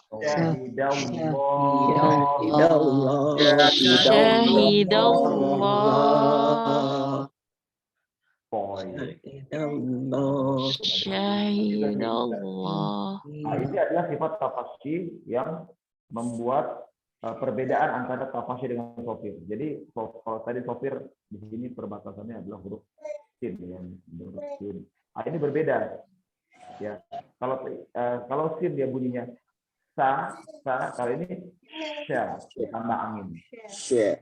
Syahidallah. Syahidallah. Nah, ini adalah sifat tafasy yang membuat perbedaan antara tafasy dengan sofir. Jadi kalau tadi sofir di sini perbatasannya adalah huruf sin yang huruf sin. Nah, ini berbeda. Ya, kalau sin dia bunyinya sa, kalau ini sya ditambah angin. Syah.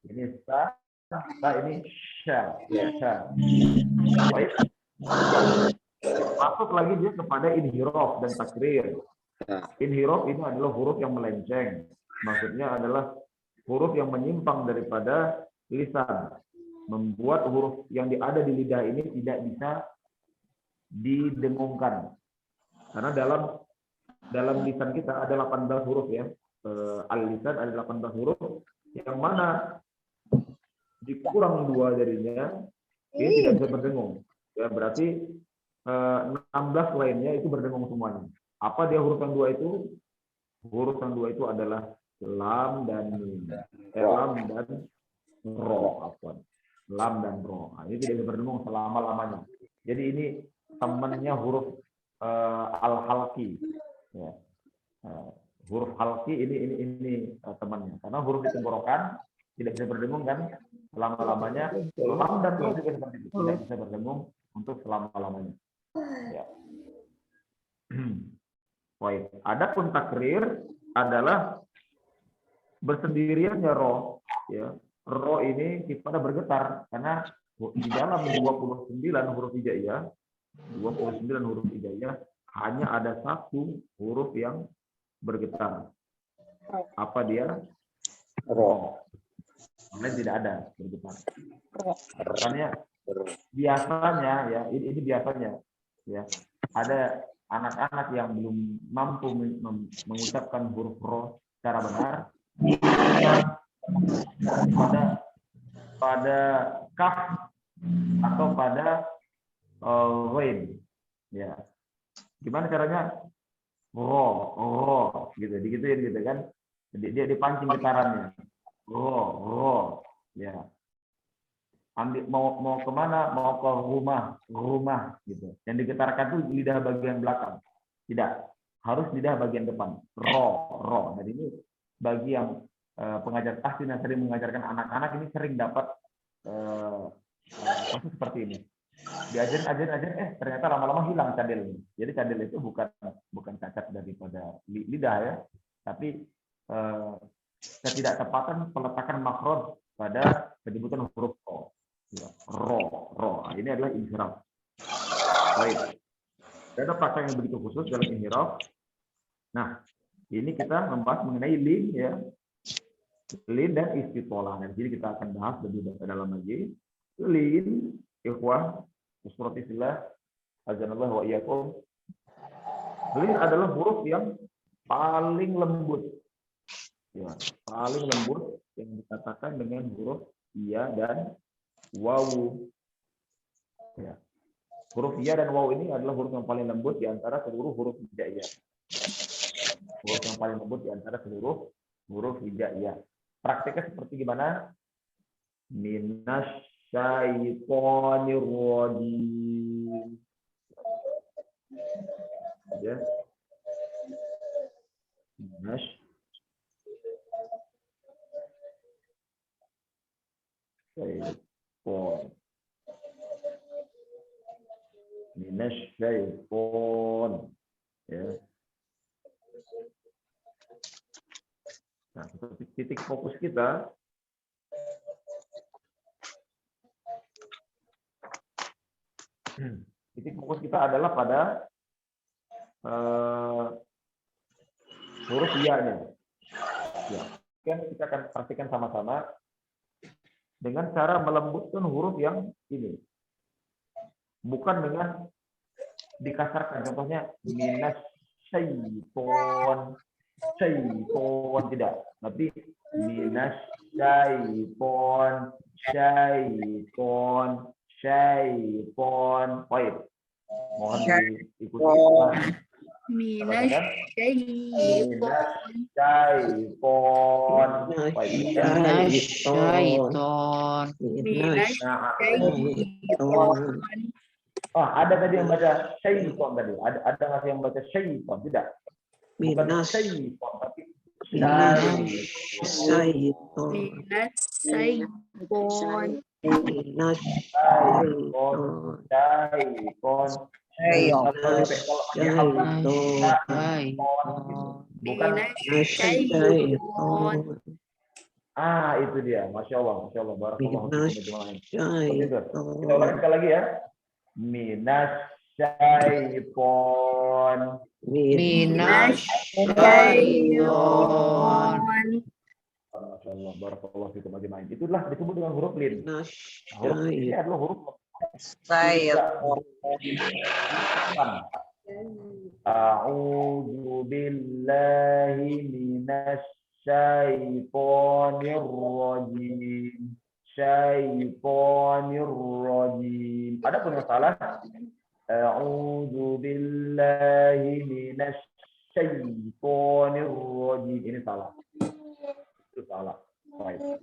Ini sa, ini sya. Baik. Masuk lagi dia kepada inhiraf dan takrir. Inhiraf ini adalah huruf yang melenceng. Maksudnya adalah huruf yang menyimpang daripada lisan. Membuat huruf yang ada di lidah ini tidak bisa didengungkan. Karena dalam lisan kita ada 18 huruf ya. Al-lisan ada 18 huruf. Yang mana dikurang 2 darinya ini tidak bisa berdengung. Ya, berarti 16 lainnya itu berdengung semuanya. Apa dia huruf yang 2 itu? Huruf yang 2 itu adalah lam dan mim. Lam dan ro. Lam dan ro. Nah, ini tidak bisa berdengung selama-lamanya. Jadi ini temannya huruf al-halqi. Ya. Huruf halqi ini temannya. Karena huruf di tenggorokan tidak bisa berdengung kan selama-lamanya. Lam dan ro juga seperti itu. Tidak bisa berdengung untuk selama-lamanya. Ya. Baik. Adapun takrir adalah bersendiriannya roh, ya. Roh ini sifatnya bergetar karena di dalam 29 huruf hijaiyah, 29 huruf hijaiyah hanya ada satu huruf yang bergetar. Apa dia? Roh. Lain tidak ada bergetar. Makanya biasanya ya, ini biasanya ya, ada anak-anak yang belum mampu mengucapkan huruf roh secara benar pada kaf atau pada ghain, ya. Gimana caranya? Roh gitu, digituin gitu kan? Dia dipancing getarannya. Roh, ya. Ambil mau kemana? Mau ke rumah gitu. Yang digetarkan tuh lidah bagian belakang. Tidak, harus lidah bagian depan. Roh. Jadi ini bagi yang pengajar tahsin yang sering mengajarkan anak-anak ini sering dapat kasus seperti ini. Diajarin, ternyata lama-lama hilang cadel. Jadi cadel itu bukan cacat daripada lidah ya, tapi ketidaktepatan peletakan makhraj pada penyebutan huruf ro. Ya, ro. Nah, ini adalah inhiraf. Baik. Ada praktek yang begitu khusus dalam inhiraf. Nah, ini kita membahas mengenai lin ya. Lin dan istitolah. Nah, jadi kita akan bahas lebih dalam lagi. Lin, ikhwah, usratillah, azanallahu wa iyyakum. Lin adalah huruf yang paling lembut. Ya, paling lembut yang dikatakan dengan huruf iya dan wawu. Ya. Huruf iya dan wawu ini adalah huruf yang paling lembut di antara seluruh huruf hijaiyah. Huruf yang paling lembut di antara seluruh huruf hijaiyah. Prakteknya seperti gimana? Minasyaitonir rajim. Ya. Minasyaiton. Ya. Nah, titik fokus kita adalah pada huruf iya-nya. Ya. Kita akan pastikan sama-sama dengan cara melembutkan huruf yang ini. Bukan dengan dikasarkan. Contohnya minas syaiton tidak, tapi minas syaiton. Baik. Mohon diikuti. Minas Syaiton. Ada tadi yang baca syaiton tadi. Ada nggak yang baca syaiton? Tidak. Bukan syaiton, tapi itu dia. Masya Allah. Barakallahu fiikum. Kita ulangi sekali lagi ya. Minas syaiton. Masyaallah, barakallahu fiikum ajmain. Itulah disebut dengan huruf lin. Huruf ini adalah huruf A'udzu billahi minasy syaitonir rajim. Adapun yang salah, a'udzu billahi minasy syaitonir rajim. Ini salah. Itu salah. Baik.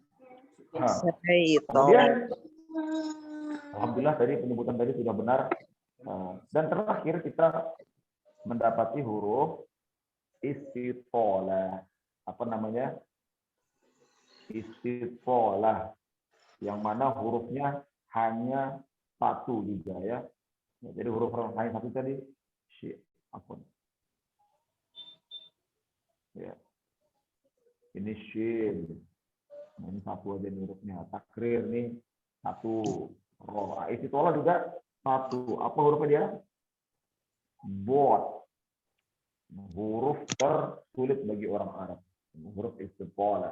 Kemudian, alhamdulillah tadi penyebutan tadi sudah benar. Dan terakhir kita mendapati huruf istitolah. Apa namanya? Istitolah. Yang mana hurufnya hanya satu juga ya. Jadi huruf hanya satu tadi. Ya. Ini shin. Nah, ini satu aja nih hurufnya. Takrir nih satu. Roh. Istiqolah juga satu. Apa hurufnya dia? Bot. Huruf tersulit bagi orang Arab. Huruf istiqolah.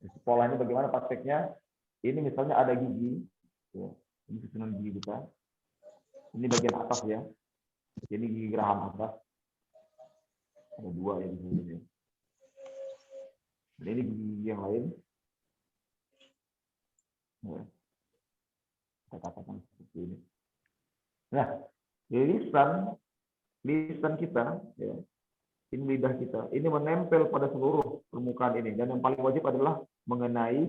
Istiqolah ini bagaimana prakteknya? Ini misalnya ada gigi. Ya. Ini susunan gigi kita. Ini bagian atas ya. Ini gigi geraham atas. Ada dua ya di sini. Dan ini gigi yang lain. Ya. Kita katakan seperti ini. Nah, lisan kita, ya, ini lidah kita, ini menempel pada seluruh permukaan ini. Dan yang paling wajib adalah mengenai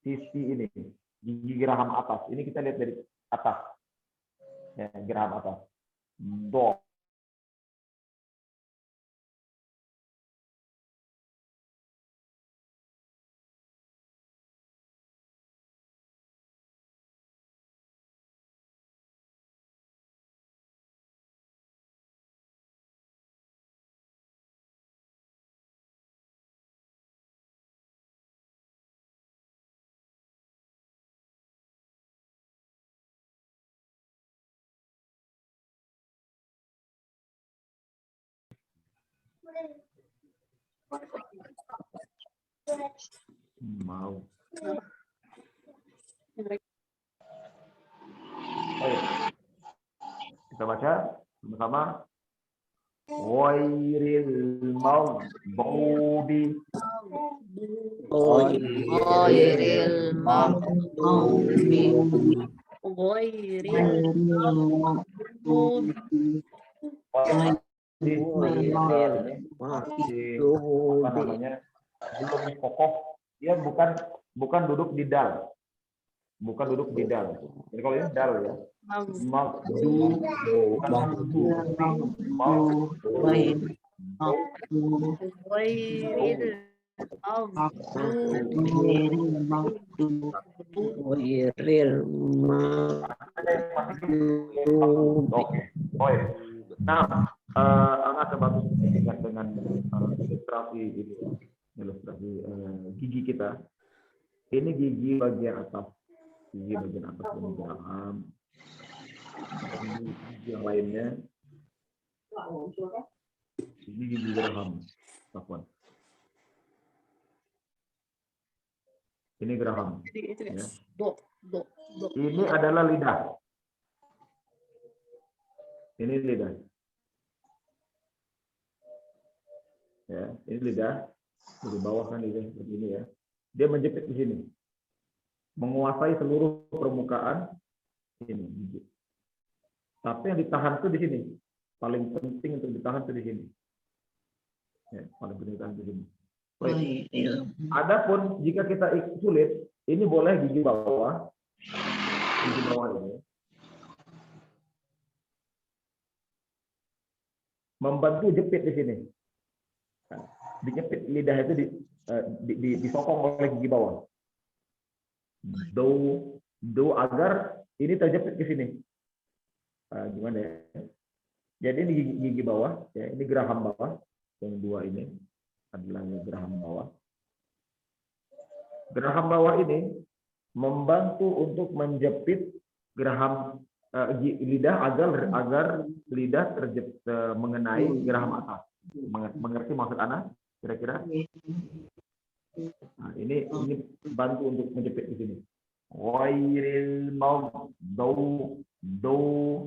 sisi ini, gigi geraham atas. Ini kita lihat dari atas, ya, geraham atas. Do. Mau. Baik. Kita baca sama-sama. Ghairil maghdubi. Ghairil maghdubi Apa namanya? Belum kokoh. Dia bukan duduk di dal. Bukan duduk di dal. Jadi kalau ini dal ya. Magdu. Oke. Baik. Nah, anak bantu dengan ilustrasi ini, ilustrasi gigi kita. Ini gigi bagian atas, gigi bagian atas ini geraham. Gigi yang lainnya, ini gigi geraham. Ini geraham. Ya. Ini adalah lidah. Ini lidah. Ya, ini lidah. Di bawah kan lidah seperti ini ya. Dia menjepit di sini. Menguasai seluruh permukaan ini gigi. Tapi yang ditahan itu di sini. Paling penting untuk ditahan itu di sini. Ya, paling penting ditahan di sini. Baik. Adapun jika kita sulit, ini boleh gigi bawah. Gigi bawah ini. Membantu jepit di sini. Dijepit lidah itu disokong oleh gigi bawah. Do agar ini terjepit ke sini. Gimana ya? Jadi ini gigi bawah, ya, ini geraham bawah. Yang dua ini adalah geraham bawah. Geraham bawah ini membantu untuk menjepit geraham lidah agar lidah mengenai geraham atas. Mengerti maksud Ana? Kira-kira? Nah, ini bantu untuk menjepit di sini. Ghairil maghdubi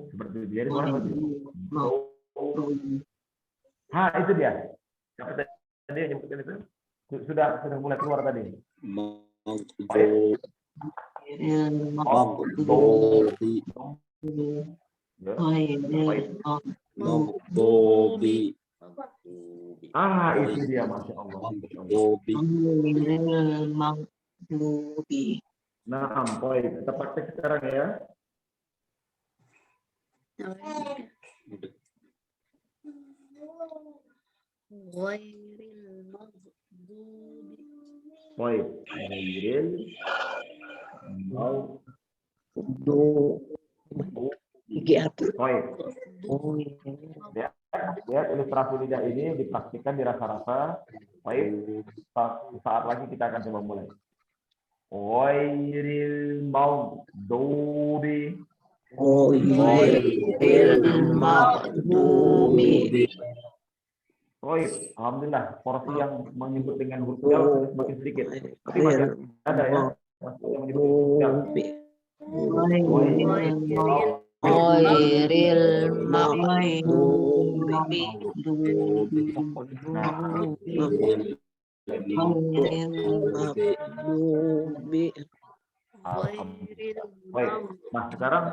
seperti itu. Jadi mana itu dia. Siapa tadi yang nyebutkan itu? Sudah mulai keluar tadi. Itu dia, Masya Allah. Nah, baik. Kita praktek sekarang ya. Baik. Gigi atas. Baik. Ya. Ya, ilustrasi lidah ini dipraktikkan di rasa-rasa. Baik, saat lagi kita akan coba mulai. Ghairil maghdubi. Ghairil maghdubi. Baik, alhamdulillah porsi yang menyebut dengan huruf dal semakin sedikit. Tapi masih ada ya. Masih yang menyebut huruf dal. Ghairil maghdubi. Baik, nah sekarang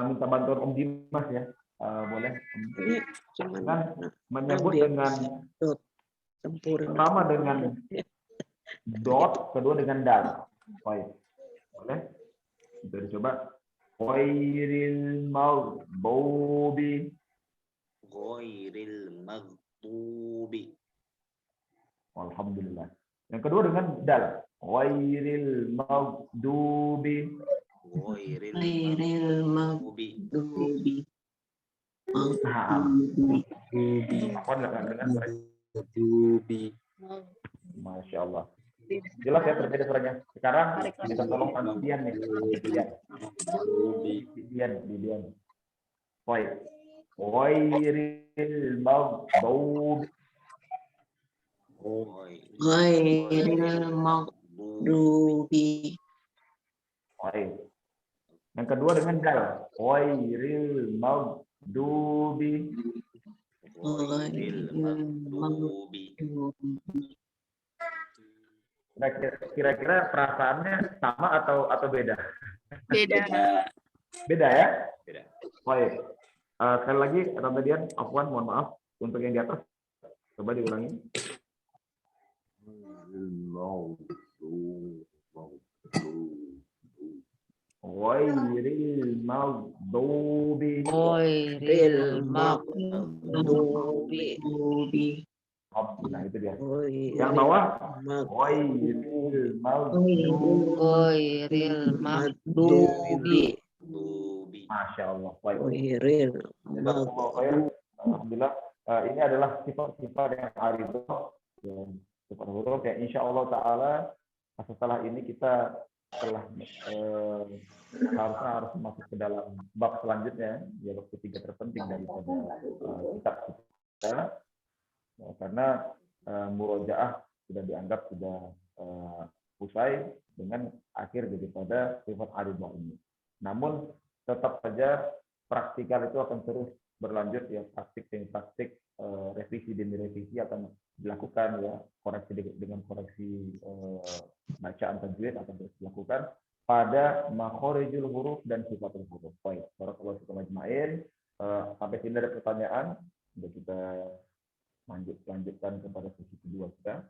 minta bantuan Om Dimas ya, boleh? Ini cuman Kan menyebut dia dengan sempurna. pertama dengan dot, kedua dengan dal. Baik, boleh? Kita coba. Ghairil maghdubi. Ghairil maghdubi. Alhamdulillah. Yang kedua dengan dal. Ghairil maghdubi. Ghairil maghdubi. Nah, apa enggak dengan suara? Masya Allah. Jelas ya berbeda suaranya. Sekarang kita tolong Dian nih. Dian. Baik. Ghairil maghdubi. Ghairil maghdubi. Baik. Yang kedua dengan dal. Ghairil maghdubi. Ghairil maghdubi. Kira-kira perasaannya sama atau beda? Beda. Beda ya? Beda. Baik. Sekali lagi, Tante Dian, Afwan, mohon maaf untuk yang di atas. Coba diulangi. Ghairil maghdubi. Ghairil maghdubi. Nah, itu dia. Yang bawah ghairil maghdubi. Ghairil maghdubi. Masya Allah. Baik. Ghairil Alhamdulillah. Ini adalah sifat-sifat yang aridoh, yang sifat huruf yang insya Allah Taala setelah ini kita telah harus masuk ke dalam bab selanjutnya, yaitu ketiga terpenting daripada kitab kita, karena murojaah sudah dianggap sudah usai dengan akhir daripada sifat aridoh ini. Namun tetap saja praktikal itu akan terus berlanjut ya, praktik demi praktik, revisi demi revisi akan dilakukan ya, koreksi dengan koreksi bacaan tajwid akan terus dilakukan pada makhorijul huruf dan sifatul huruf. Baik, barakallahu fikum ajmain. Sampai sini ada pertanyaan, sudah kita lanjutkan kepada sesi kedua kita.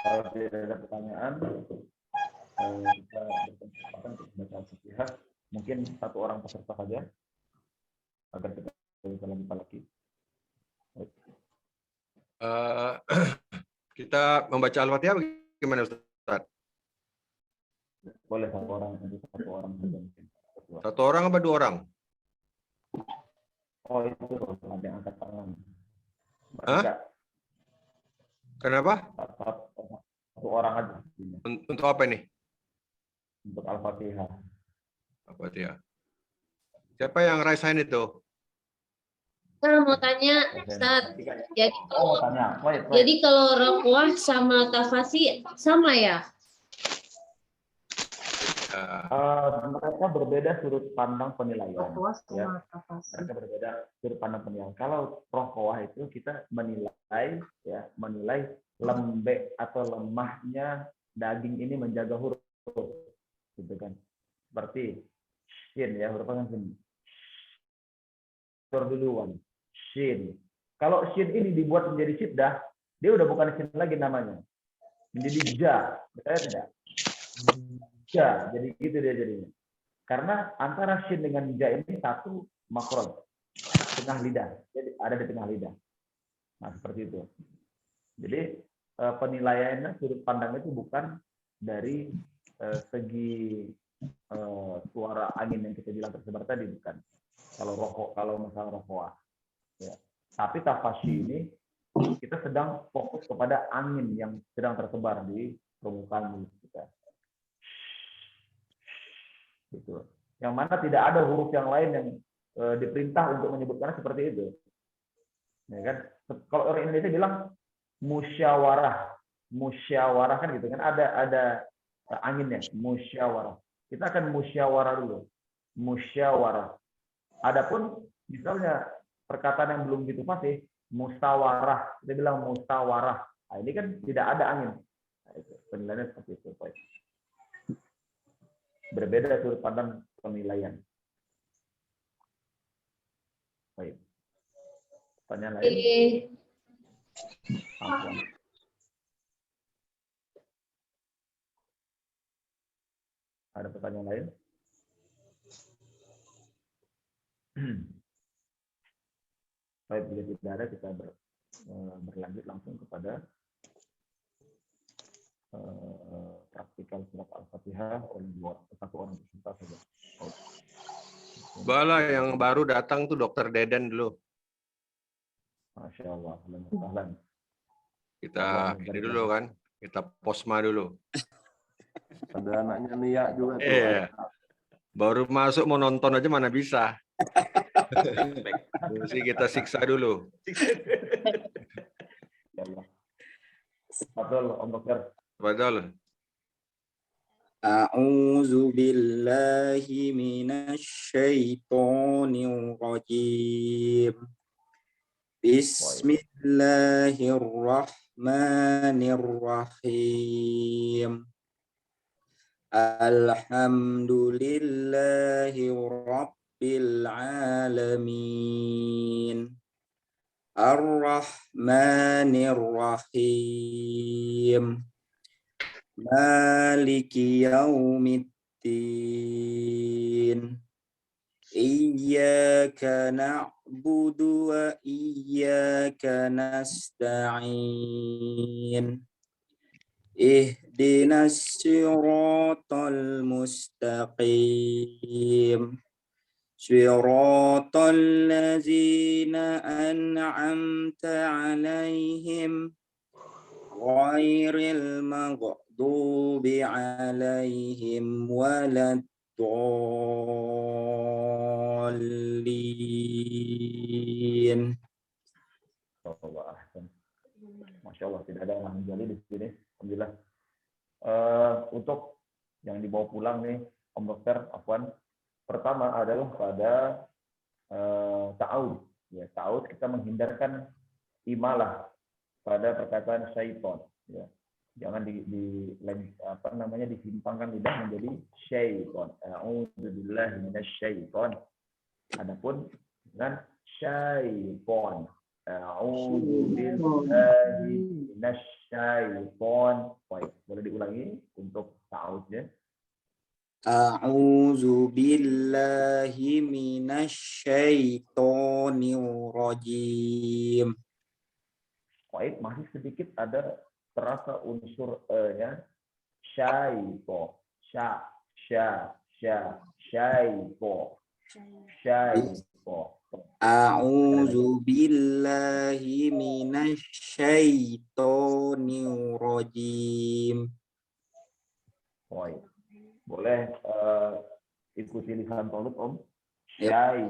Kalau tidak ada pertanyaan, kita berkesempatan untuk membaca Al-Fatihah. Mungkin satu orang peserta saja, agar kita bisa lanjutkan lagi. Kita membaca Al-Fatihah bagaimana Ustaz? Boleh satu orang saja. Satu orang apa dua orang? Oh itu ada yang angkat tangan. Hah? Kenapa? Satu orang aja. Untuk apa ini? Untuk Al-Fatihah. Al-Fatihah. Siapa yang raise hand itu? Saya mau tanya, Ustaz. Jadi kalau Raqwah sama Tafasi sama ya? Mereka berbeda sudut pandang penilaian. Ya. Tafasi. Mereka berbeda sudut pandang penilaian. Kalau Raqwah itu kita menilai lembek atau lemahnya daging ini menjaga huruf, gitu kan? Seperti shin ya, huruf kan shin. Duluan. Shin. Kalau shin ini dibuat menjadi syiddah, dia udah bukan shin lagi namanya. menjadi ja, betul tidak? Ja, jadi gitu dia jadinya. Karena antara shin dengan ja ini satu makron, tengah lidah, jadi ada di tengah lidah. Nah seperti itu. Jadi penilaiannya sudut pandang itu bukan dari segi suara angin yang kita bilang tersebar tadi, bukan. Kalau masalah rokoah, ya. Tapi tafasyi ini kita sedang fokus kepada angin yang sedang tersebar di permukaan mulut kita. Gitu. Yang mana tidak ada huruf yang lain yang diperintah untuk menyebutkannya seperti itu. Ya kan? Kalau orang Indonesia bilang musyawarah kan gitu kan, ada anginnya, musyawarah. Kita akan musyawarah dulu, musyawarah. Adapun misalnya perkataan yang belum gitu fasih, mustawarah, kita bilang mustawarah. Nah, ini kan tidak ada angin. Nah, itu penilaiannya seperti itu. Berbeda sudut pandang penilaian. Baik. Pertanyaan lain? Afwan. Ada pertanyaan lain? Baik, bila tidak ada, kita berlanjut langsung kepada praktikal surat Al-Fatihah oleh satu orang peserta saja. Bala yang baru datang tuh Dokter Deden dulu. Masya Allah. Alhamdulillah. Kita ini dulu kan, kita posma dulu. Ada anaknya Nia juga tuh. Iya. Baru masuk mau nonton aja mana bisa. Mesti kita siksa dulu. Betul, Om Dokter. Betul. A'udzu billahi minasyaitonir rajim. Bismillahirrahmanirrahim. Alhamdulillahi rabbil alamin. Ar-Rahmanir Rahim. Maliki yaumiddin. Iyyaka na'budu wa iyyaka nasta'in. Ihdinas siratal mustaqim. Siratal ladzina an'amta 'alaihim ghairil maghdubi 'alaihim waladdallin. Masya Allah, tidak ada orang jali di sini. Alhamdulillah. Untuk yang dibawa pulang nih, Om Dokter, Afwan, pertama adalah pada ta'awud. Ya, ta'awud kita menghindarkan imalah pada perkataan syaitan. Ya. Jangan disimpangkan lidah menjadi syaitan. A'udzubillahi minasyaiton. Adapun dengan syaitan. A'udzubillahi minasyaiton. Baik, boleh diulangi untuk ta'awudnya. A'udzu billahi minasyaitonir rajim. Baik, masih sedikit ada terasa unsur e-nya. Syaipo, syaipo. A'udzu billahi minasyaitonir rajim. Baik. Boleh ikuti lisan tolut, Om. Syai.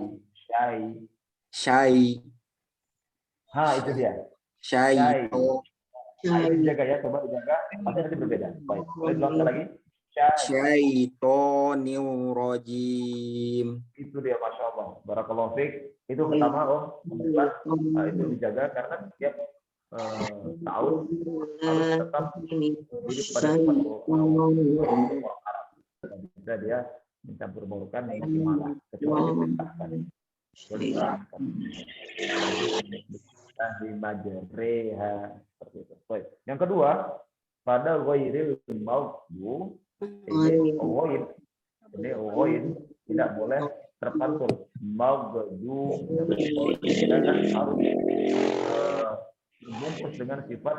Ha, itu dia. Syai. Dijaga ya, coba dijaga. Pasti nanti berbeda. Baik. Boleh diulang lagi. Syaitonir rajim. Itu dia, Masya Allah. Barakallahu fiik. Itu pertama, Om. Nah, itu dijaga karena setiap tahun harus tetap diri pada bisa dia mencampur baurkan imalah kecuali diperintahkan. Di majereha seperti itu. Baik. Yang kedua, pada ghairil maghdubi. Ini ghair tidak boleh terpantul. Maghdubi harus dibungkus dengan sifat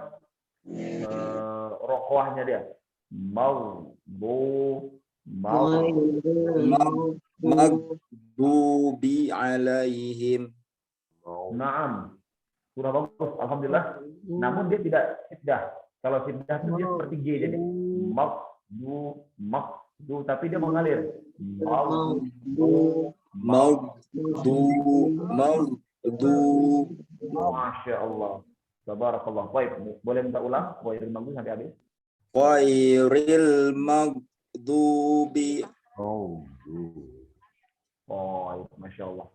rokoahnya dia. Maghdubi alaihim. Naam. Sudah bagus, alhamdulillah. Namun dia tidak siddah. Kalau siddah itu dia seperti G jadi. Maghdu, tapi dia mengalir. Maghdu. Masya Allah. Tabarakallah. Baik, boleh minta ulang? Ghairil maghdubi sampai habis. Ghairil maghdubi. Oh, masya Allah.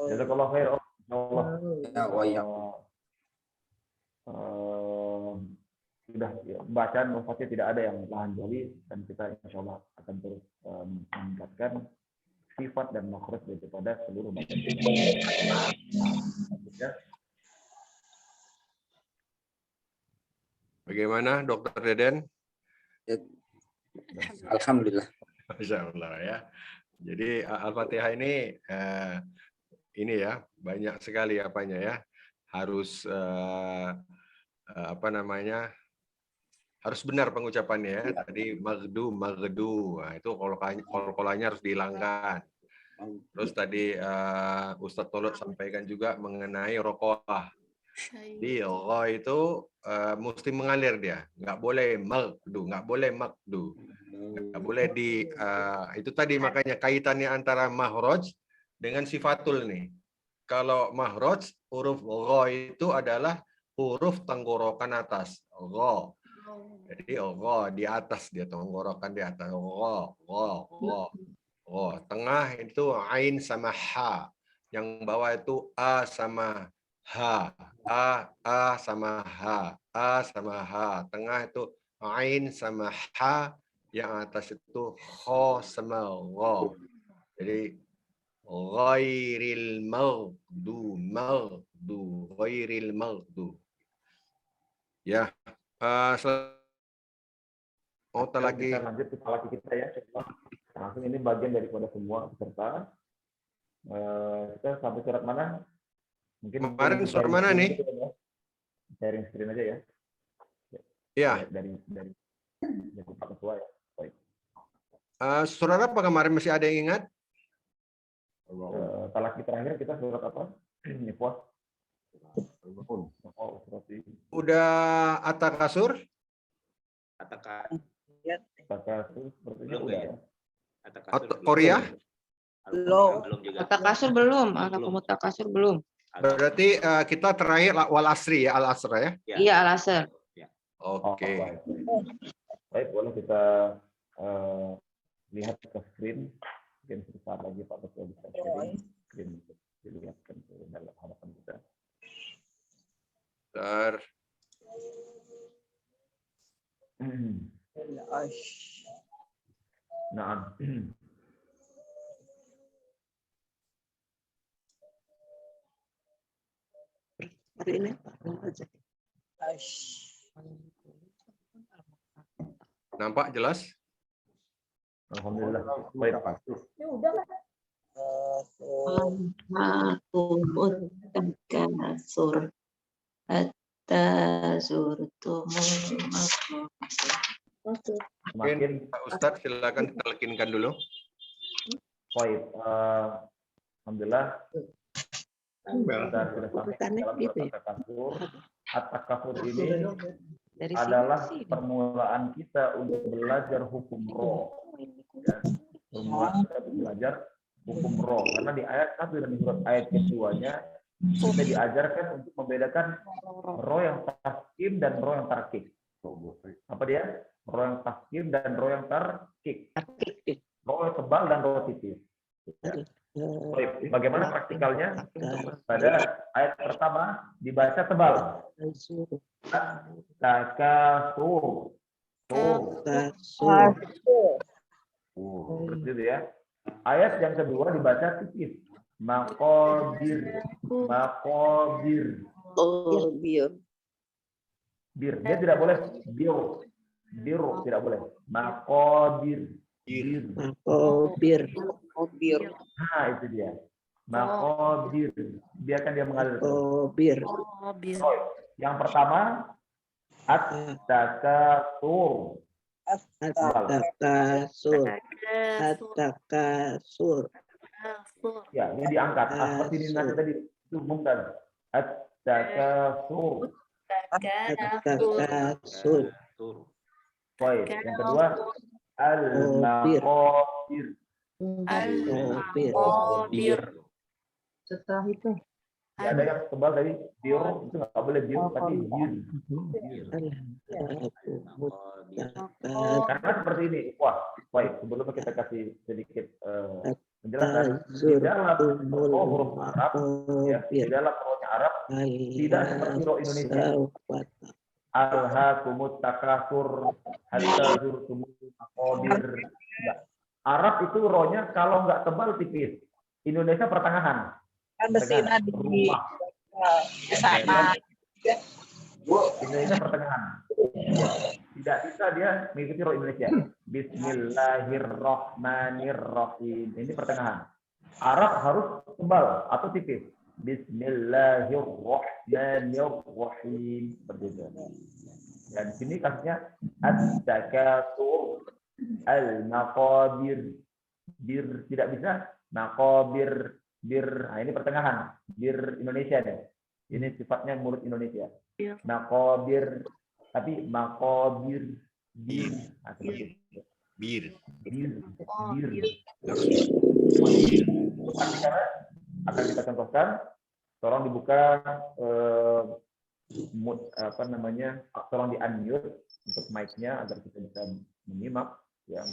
Jazakallah khair. Allah. Sudah ya, bacaan mufatnya tidak ada yang lahan jali dan kita insya Allah akan terus meningkatkan sifat dan makhraj daripada seluruh bacaan kita. Bagaimana Dokter Deden? Alhamdulillah. Masya Allah ya. Jadi Al-Fatihah ini ya banyak sekali apanya ya. Harus harus benar pengucapannya ya. Tadi maghdu. Nah, itu kol-kolannya harus dihilangkan. Terus tadi Ustadz Tolot sampaikan juga mengenai rokoah. Di Allah itu mesti mengalir dia, nggak boleh maghdu, nggak boleh itu tadi makanya kaitannya antara mahraj dengan sifatul nih. Kalau mahraj huruf gha itu adalah huruf tenggorokan atas, gha. Jadi gha di atas dia, tenggorokan di atas, gha. Tengah itu ain sama ha, yang bawah itu a sama ha, a sama ha, tengah itu ain sama ha, yang atas itu kha sama gha. Jadi ghairil maghdu, ghairil maghdu. Ya, lagi kita lanjut ke talaki kita ya. Langsung ini bagian daripada semua peserta. Kita sampai surat mana? Mungkin kemarin surat mana nih? Sharing screen aja ya. Ya. Dari Pak Ketua ya. Baik. Surat apa kemarin, masih ada yang ingat? Talaki terakhir kita surat apa? Ini puas. Udah At-Takasur? Takasur sepertinya udah ya. Korea? Belum. Takasur belum. Takasur belum. Berarti kita terakhir wal asri ya, al asra ya? Iya, al-asr. Oke. Baik, boleh kita lihat ke screen. Mungkin sebentar lagi Pak Ketua bisa sharing screen untuk dilihatkan ke dalam hadapan kita. Bentar. Nah, Hari ini aja. Nampak jelas? alhamdulillah. Baik. Takasur. Mungkin Pak Ustadz silakan telkinkan dulu. Baik. Alhamdulillah. Kita sudah sampai dalam Gitu ya? At-Takasur. At-Takasur ini adalah permulaan kita untuk belajar hukum roh. Permulaan kita untuk belajar hukum roh. Karena di ayat 1 dan di surat ayat keduanya kita diajarkan untuk membedakan roh yang taskim dan roh yang tarkik. Apa dia? Roh yang taskim dan roh yang tarkik. Roh yang tebal dan roh tipis. Ya. Bagaimana praktikalnya? Pada ayat pertama dibaca tebal. Takasur. Seperti itu ya. Ayat yang kedua dibaca tipis. Maqadir. Oh, biar. Bir. Dia tidak boleh bio. Bir tidak boleh. Maqabir. Bir. Makobir. Nah, itu dia. Maqabir. Biarkan dia mengalir. Makobir. Yang pertama, at-takasur. At-takasur. At-takasur. Ya, ini diangkat. Seperti ini nanti tadi disambungkan. At-takasur. At-takasur. Baik. Yang kedua, al-maqabir. Makobir. Setelah itu. Ya, ada yang tebal tadi, bir itu nggak boleh bir, tapi bir. Karena seperti ini, wah, baik. Sebelumnya kita kasih sedikit penjelasan. Di dalam huruf Arab, ya, di dalam huruf Arab tidak seperti roh Indonesia. Alhaakumut takasur, hatta zurtumul maqabir. Arab itu rohnya kalau nggak tebal tipis. Indonesia pertengahan. Mesina di sana. Indonesia pertengahan. Tidak bisa dia mengikuti roh Indonesia. Bismillahirrahmanirrahim. Ini pertengahan. Arab harus tebal atau tipis. Bismillahirrahmanirrahim. Seperti itu. Dan di sini kasusnya at-takasur, al-maqabir. Bir tidak bisa. Maqabir. Bir, nah ini pertengahan, bir Indonesia deh. Ini sifatnya mulut Indonesia. Maqabir, tapi maqabir, bir, nah, seperti itu. Bir. Bir. Akan kita contohkan. Tolong dibuka, tolong di-unmute untuk mic-nya agar kita bisa menyimak. Ya.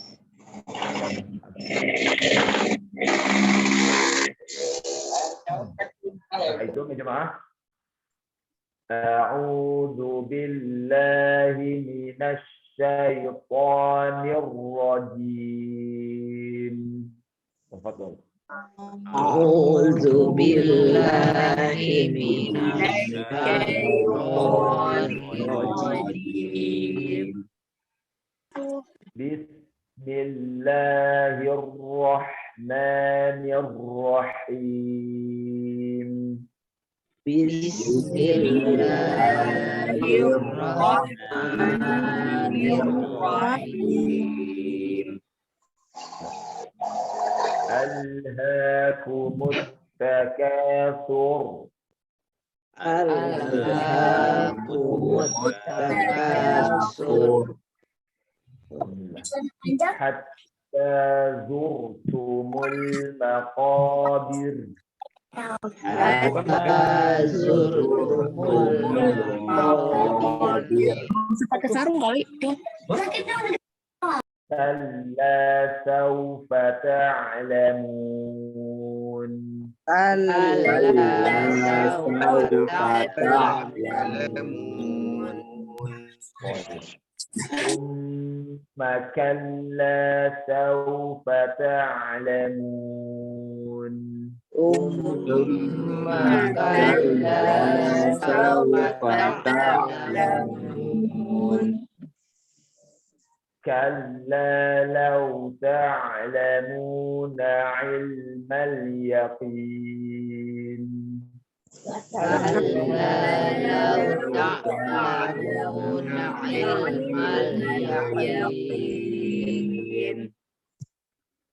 Itu jemaah. A'udzu billahi minasy syaithanir rajim. Tafadhol. A'udzu billahi minasy syaithanir rajim. Bismillahirrahmanirrahim. Bismillahirrahmanirrahim. Alhaakumut takasur. Alhaakumut takasur. Hatta zurtumul maqabir. Hatta zurtumul maqabir. Pakai sarung kali. Kalla sawfa ta'lamun. Kalla sawfa ta'lamun. Thumma kalla sawfa ta'lamun. Thumma kalla sawfa ta'lamun. Kalla law ta'lamuna 'ilmal yaqin.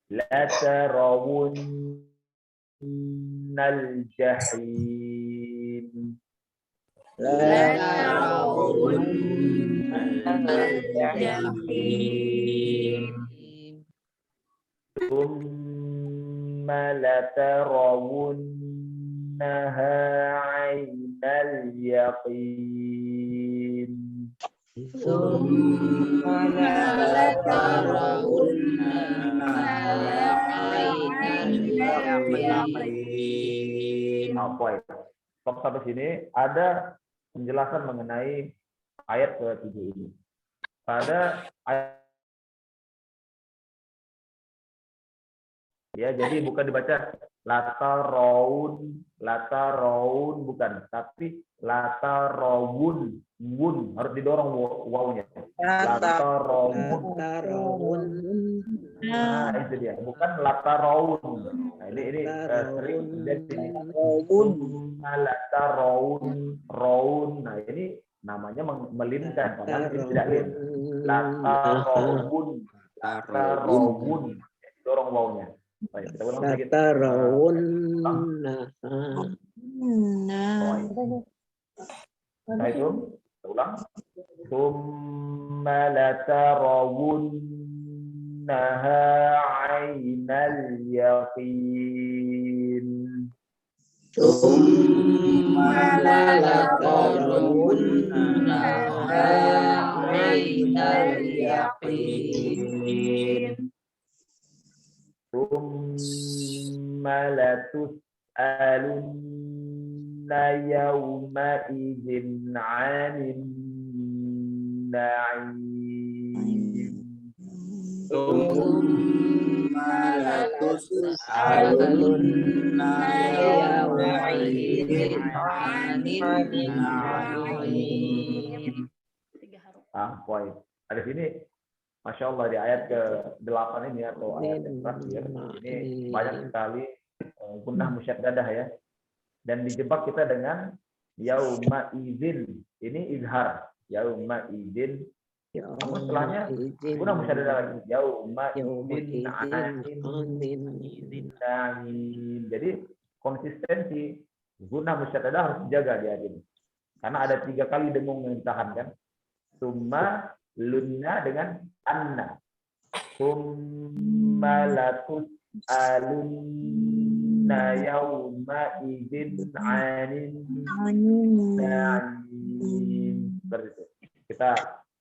Latarawunnal jahim. Thumma latarawunnaha 'ainal yaqin. Stop sampai sini. Ada penjelasan mengenai ayat ke-7 ini. Pada ayat Ya, jadi bukan dibaca latarawun bukan, tapi latarawun, wun harus didorong wawunya. Latarawun. Nah, itu dia, bukan latarawun. Nah, ini sering terjadi ini. Latarawun. Nah, ini namanya melintang, padahal ini tidak lin. Latarawun. Dorong wawunya. Baik, kita ulang sedikit. Nah, itu kita ulang. Tsumma latarawunnaha 'ainal yaqin. Tsumma latarawunnaha 'ainal yaqin. Tsumma latus'alunna yawma idzin 'anin na'im. Tsumma latus'alunna yawma idzin 'anin na'im. Poin. Ada sini, Masya Allah, di ayat ke-8 ini atau ayat yang terakhir, ini banyak sekali gunnah musyaddadah ya. Dan dijebak kita dengan yauma idzin. Ini izhar. Yauma idzin. Namun setelahnya gunnah musyaddadah lagi. Yauma idzin na'im. Jadi konsistensi gunnah musyaddadah harus dijaga di ayat ini. Karena ada 3 kali dengung yang ditahan kan. Summa lunna dengan anna. Summa latus'alunna yawma idzin 'anin na'im. Seperti itu. Kita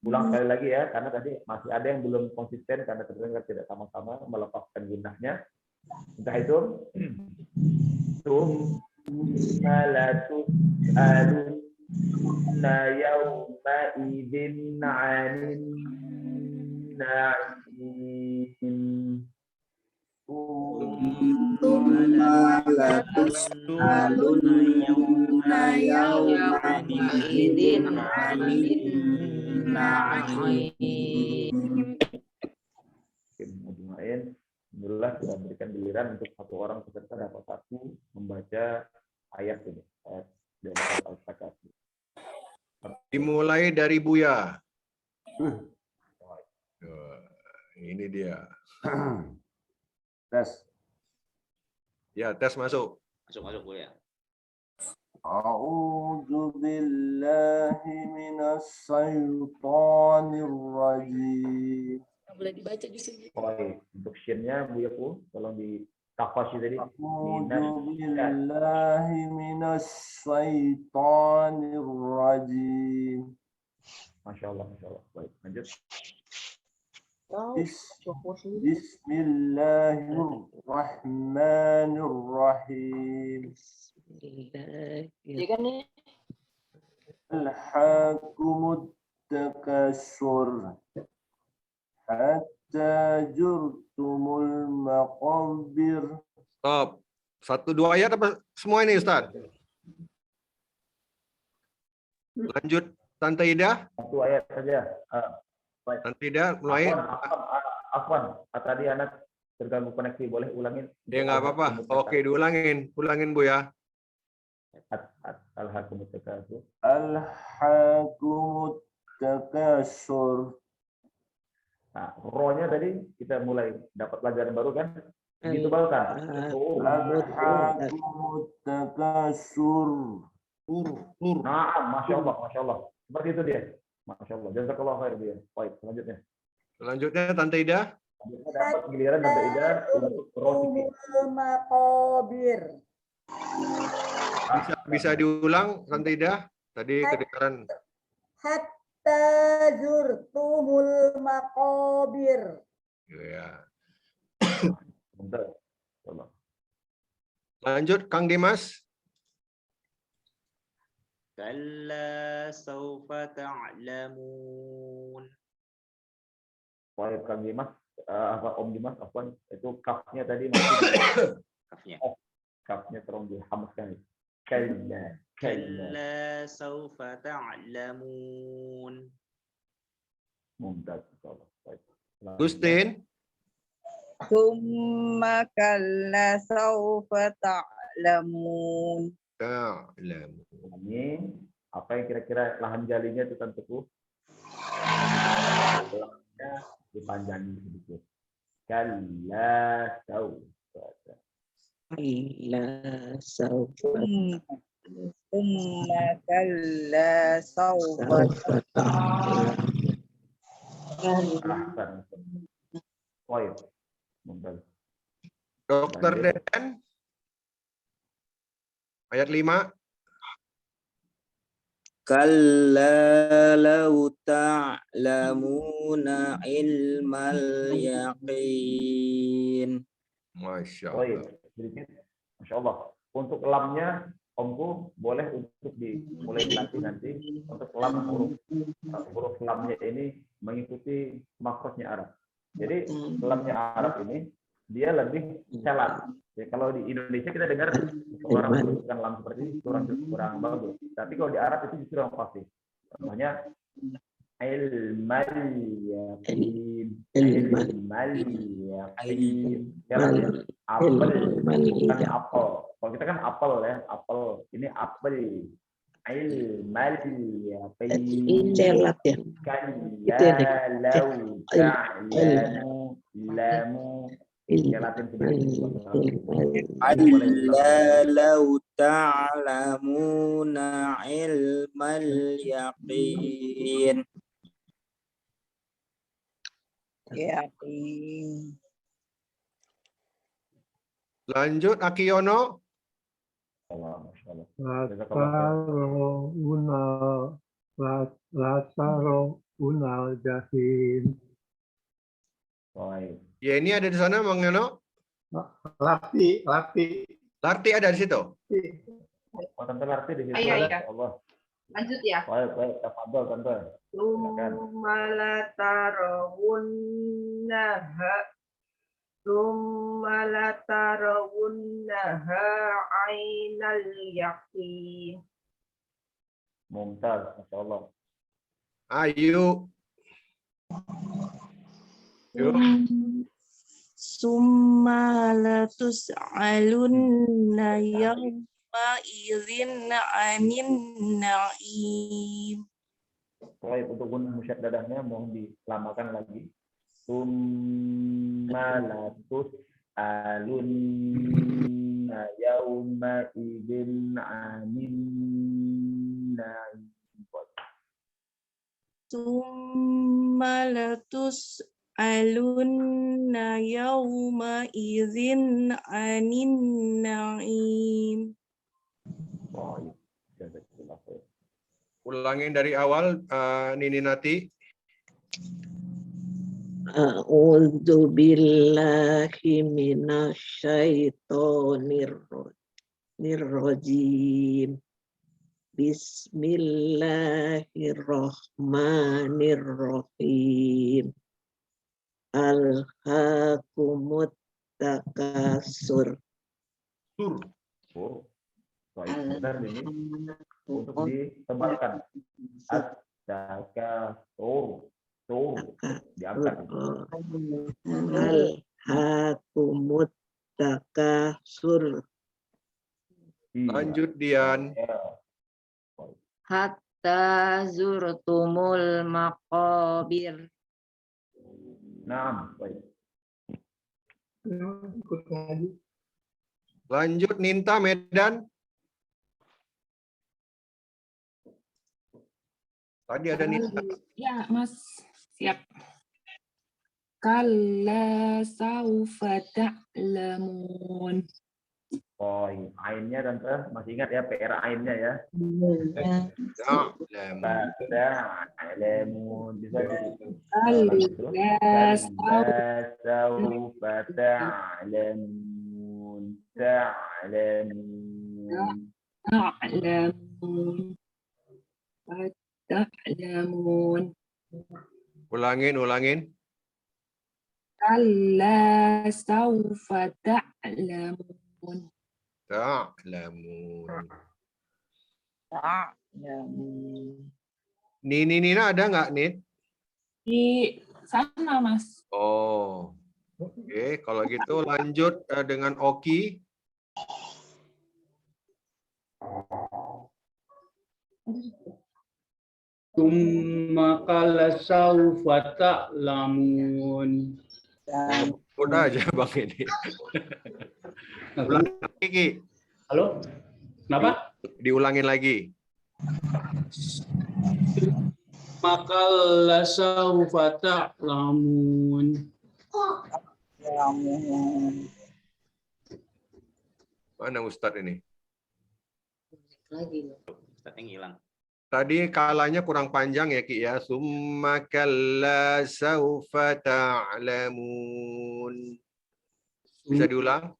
ulang sekali lagi ya, karena tadi masih ada yang belum konsisten karena terdengar tidak sama-sama melepaskan gunnahnya. Entah itu summa latus'alunna yawma idzin 'anin na'im. Tsumma latus'alunna yawma idzin 'anin na'im. Alhamdulillah kita berikan giliran untuk 1 orang peserta dapat 1 membaca ayat ini. Ayat dari Al-Fatihah. Dimulai dari Buya. Ini dia. Tes. Ya, tes masuk. Masuk Bu ya. A'udzu billahi minas syaitonir rajim. Boleh dibaca di sini. Baik, untuk shin-nya Bu Yaku, tolong di tafsir tadi. A'udzu billahi minas syaitonir rajim. Masya Allah, Masya Allah. Baik, lanjut. Bismillahirrahmanirrahim. Alhaakumut takatsur hatta zurtumul maqabir. Stop. 1, 2 ayat apa semua ini, Ustaz? Lanjut, Tante Ida. 1 ayat saja. Tante Ida, mulai. Afwan, tadi anak terganggu koneksi, boleh ulangin? Ya, nggak apa-apa. Oke, diulangin. Ulangin, Bu ya. Alhaakumut takatsur. Alhaakumut takatsur. Nah, rohnya tadi kita mulai dapat pelajaran baru kan? Ditebalkan. Alhaakumut takatsur. Nah, Masya Allah, Masya Allah. Seperti itu dia. Masya Allah. Jazakallah khair dia. Baik, selanjutnya. Selanjutnya, Tante Ida. Dapat giliran Tante Ida untuk roh Maqabir. Bisa diulang, Tante Ida? Tadi kedengaran. Hatta zurtumul maqabir. Ya. Bentar. Coba. Lanjut, Kang Dimas. Kalla sawfa ta'lamun. Baik, Kang Dimas. apa Om Dimas, afwan, itu kafnya tadi masih Kafnya. kafnya tolong dihamskan. Kalla, kalla. Kalla saufa ta'lamun. Mumtaz, insyaallah. Baik. Gustin, Summa kalla sawfa ta'lamun. Ini apa yang kira-kira lahan jalinya itu kan Teguh? Belakangnya dipanjangin sedikit. Kalla saufa. Kalla sawfa. Summa kalla sawfa ta'lamun. Ahsan. Baik. Mumtaz. Dokter Lanjut. Den, ayat 5. Kalla law ta'lamuna ilmal yaqin. Masya Baik, Allah. sedikit. Masya Allah. Untuk lamnya, Omku boleh untuk dimulai dilatih nanti. Untuk lam huruf lamnya ini mengikuti makrosnya Arab. Jadi lamnya Arab ini dia lebih celat. Ya, kalau di Indonesia kita dengar orang menyebutkan lam seperti ini kurang bagus. Tapi kalau di Arab itu justru yang pasti. Contohnya ilmal yaqin, ilmal yaqin. Apel, bukan apel. Kalau kita kan apel ya, apel. Ini apel. Ilmal yaqin. Celat ya. Kalla law ta'lamu lamu. Celatin sedikit. Kalla law ta'lamuna ilmal yaqin. Yaqin. Lanjut Akiono. Masya Allah. Lasaro jahim. Baik. Ya ini ada di sana Bang Yono. Lati. Larti ada di situ. Oh, Tante Larti di situ. Iya. Ya Allah. Lanjut ya. Baik, tafadhol Tante. Silakan. Tsumma latarawunnaha ainal yaqin. Mumtaz, Masya Allah. Ayo. Yuk. Summa latus'alunna yawma idzin 'anin na'im. Baik, untuk gunung musyaddadahnya mohon dilamakan lagi. Summa latus'alunna yawma idzin 'anin na'im. Summa latus'alunna yawma idzin 'anin na'im. Baik. Jazakallah khair. Ulangin dari awal Nini Nati. A'udzu billahi minasyaitonir rajim. Bismillahirrahmanirrahim. Alhaakumut takasur. Oh, baik. Benar ini untuk ditebalkan. At-takasur. Diangkat. Alhaakumut takasur. Lanjut Dian. Hatta zurtumul maqabir. Nah, baik. Lanjut Ninta Medan. Tadi ada Ninta. Ya, Mas. Siap. Kalla saufa ta'lamun. Oh, ainnya Tante masih ingat ya PR ainnya ya. Ta'lamun. Bisa saufa ta'lamun. Ta'lamun. Ulangin. kalla saufa ta'lamun. Ta'lamun. Ta'lamun. Nina ada nggak, Nit? Di sana, Mas. Oh, oke. Kalau gitu lanjut dengan Oki. Tsumma qala sawfa ta'lamun. Udah aja Bang ini. Ulangi lagi, Ki. Halo? Kenapa? Diulangin lagi. Qala sawfa ta'lamun. Mana Ustadz ini? Lagi. Ustaz yang hilang. Tadi kalanya kurang panjang ya, Ki ya. Summa kalla saufa ta'lamun. Bisa diulang?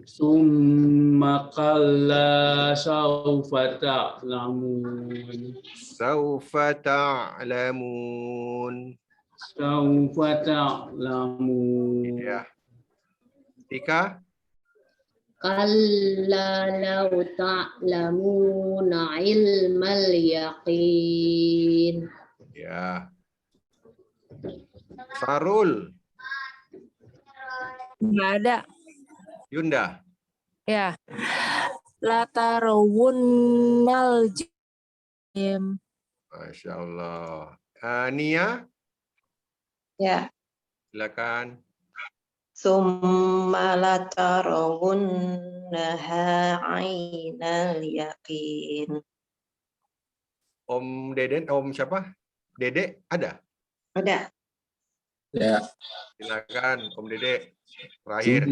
Tsumma qala sawfa ta'lamun. Saufa ta'lamun. Sawfa ta'lamun. Ya. Tika? Kalla law ta'lamuna ilmal yaqin. Ya. Sarul. Nggak ada. Yunda. Ya. Latarawunnal jahim. Masya Allah. Nia? Ya. Silakan. Summa latarawunnaha 'ainal yaqin. Om Deden, Om siapa? Dede ada? Ada. Ya. Silakan Om Dede. Terakhir.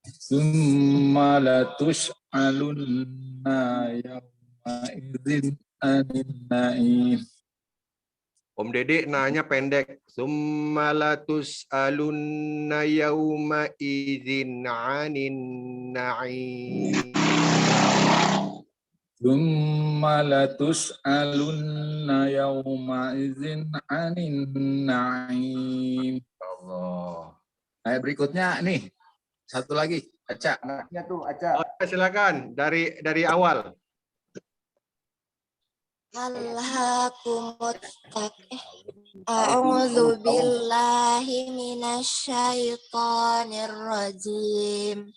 Summa latus'alunna yawma idzin anin na'im. Om Dede nanya pendek. Summa latus'alunna yawma idzin 'anin na'im. Summa latus'alunna yawma idzin anin na'im. Allah. Nah, berikutnya nih. Satu lagi, Aca. Anaknya tuh, Aca. Oh, silakan dari awal. Alhaakumut taqwa. A'udzu billahi minasyaitonir rajim.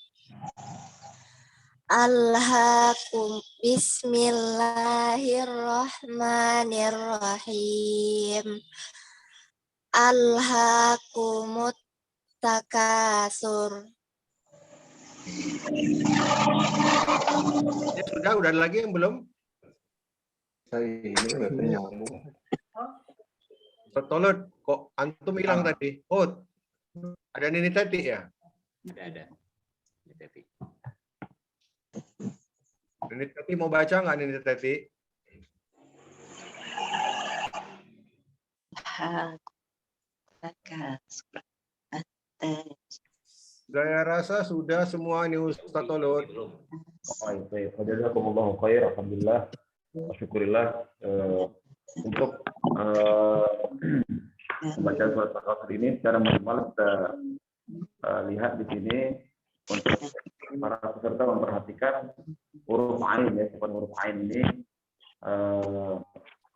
Alhaakum bismillahirrahmanirrahim. Alhaakumut takasur. Ya, sudah ada lagi yang belum? Ini katanya nyambung. Tolut, kok antum hilang tadi? Oh, ada Nini Teti ya? Ada. Teti. Nini Teti mau baca nggak Nini Teti? Saya rasa sudah semua ini Ustaz Tolut. Baik. Jazakumullahu khair. Alhamdulillah. Syukurillah untuk membaca surat Al-Asr ini secara maksimal kita lihat di sini untuk para peserta memperhatikan huruf ain ya, bukan huruf ain ini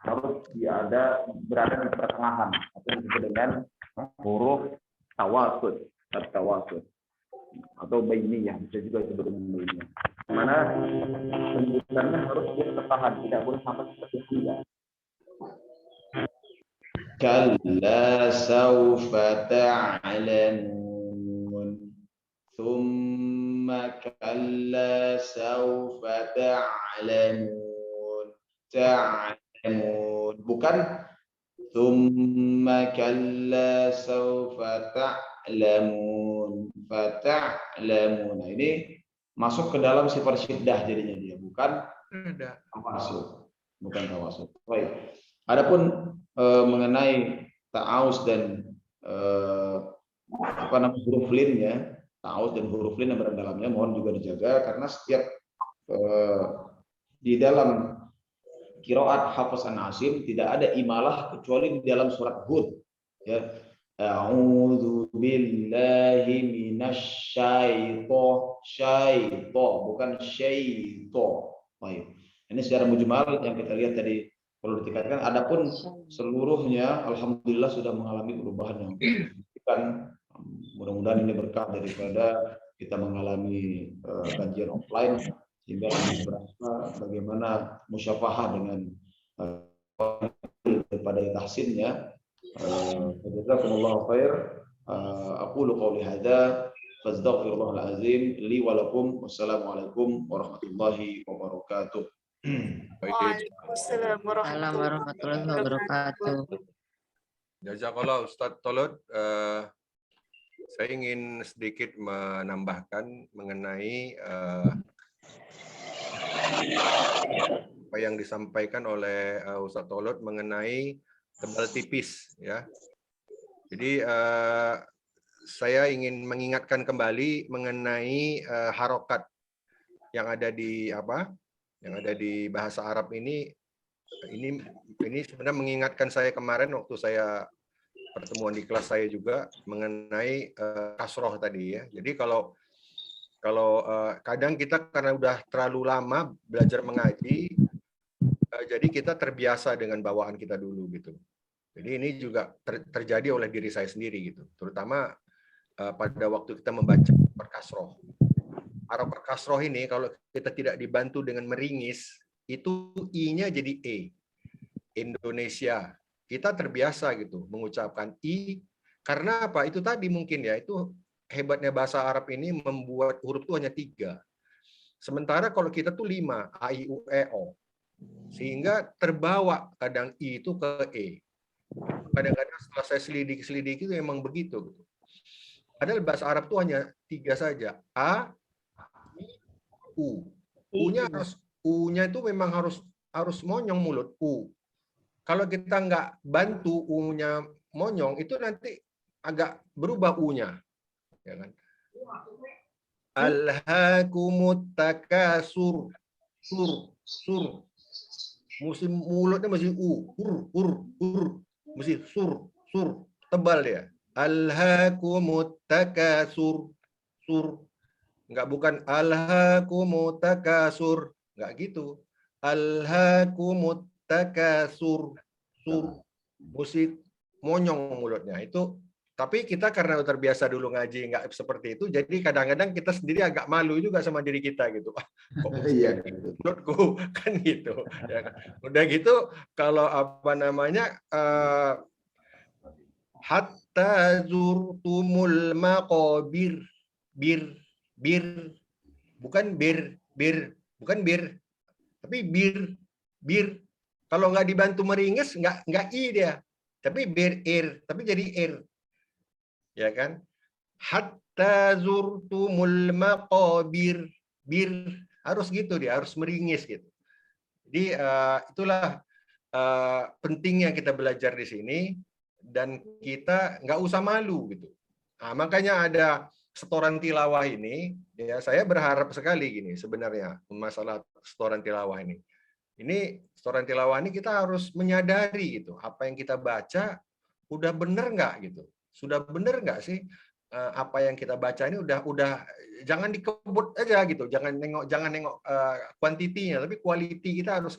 harus berada di pertengahan atau disebut dengan huruf tawasud atau bainiyah, bisa juga disebut dengan bainiyah. Mana penyebutannya harus bertahan, tidak boleh sampai seperti tiga. Kalla sawfa ta'lamun. Thumma kalla sawfa ta'lamun. Bukan thumma kalla sawfa ta'lamun. Fata'lamun. Nah, ini masuk ke dalam sifat syiddah jadinya dia, bukan tawasud. Baik. Adapun mengenai ta'awuz dan huruf lin ya, ta'awuz dan huruf lin yang berada dalamnya mohon juga dijaga karena setiap di dalam qiraat Hafs an Asim tidak ada imalah kecuali di dalam surat Hud ya. A'udzu billahi minasyaitonir bukan syaiton. Baik. Ini secara mujmal yang kita lihat tadi perlu ditingkatkan. Adapun seluruhnya alhamdulillah sudah mengalami perubahan yang signifikan. Mudah-mudahan ini berkah daripada kita mengalami kajian offline sehingga berasa bagaimana musyafahah dengan daripada tahsinnya. Jazakumullahu khair. Aqulu qawli hadza fastaghfirullahal azim li wa lakum. Wassalamualaikum warahmatullahi wabarakatuh. Waalaikumsalam warahmatullahi wabarakatuh. Jazakallah Ustadz Tolod. Saya ingin sedikit menambahkan mengenai apa yang disampaikan oleh Ustadz Tolod mengenai tebal tipis, ya. Jadi saya ingin mengingatkan kembali mengenai harokat yang ada di yang ada di bahasa Arab ini sebenarnya mengingatkan saya kemarin waktu saya pertemuan di kelas saya juga mengenai kasroh tadi, ya. Jadi kalau kadang kita karena udah terlalu lama belajar mengaji, jadi kita terbiasa dengan bawaan kita dulu gitu. Jadi ini juga terjadi oleh diri saya sendiri gitu, terutama pada waktu kita membaca perkasroh. Arab perkasroh ini kalau kita tidak dibantu dengan meringis, itu i-nya jadi e. Indonesia. Kita terbiasa gitu mengucapkan i karena apa? Itu tadi mungkin ya, itu hebatnya bahasa Arab ini membuat huruf itu hanya 3. Sementara kalau kita tuh 5, a, i, u, e, o. Sehingga terbawa kadang i itu ke e. Kadang-kadang setelah saya selidiki itu memang begitu. Padahal bahasa Arab itu hanya 3 saja. A, I, U. U-nya itu memang harus monyong mulut, U. Kalau kita nggak bantu U-nya monyong, itu nanti agak berubah U-nya. Ya kan? Alhaakumut takasur. Sur. Musim mulutnya masih U. Hur. Mesti sur. Tebal dia. Alhaakumut takasur. Sur. Nggak bukan alhaakumut takasur. Nggak gitu. Alhaakumut takasur. Musik monyong mulutnya itu. Tapi kita karena terbiasa dulu ngaji nggak seperti itu, jadi kadang-kadang kita sendiri agak malu juga sama diri kita gitu. Kok Iya, mulutku kan gitu. Ya, udah gitu kalau hatta zurtumul maqabir. Bukan bir, tapi bir. Kalau nggak dibantu meringis nggak i dia, tapi tapi jadi ya kan? Hatta zurtumul maqabir, harus gitu dia, harus meringis gitu. Jadi itulah pentingnya kita belajar di sini dan kita nggak usah malu gitu. Nah, makanya ada setoran tilawah ini, ya saya berharap sekali gini sebenarnya masalah setoran tilawah ini. Ini setoran tilawah ini kita harus menyadari gitu, apa yang kita baca udah bener nggak gitu, sudah bener nggak sih apa yang kita baca ini udah jangan dikebut aja gitu, jangan nengok kuantitinya, tapi quality kita harus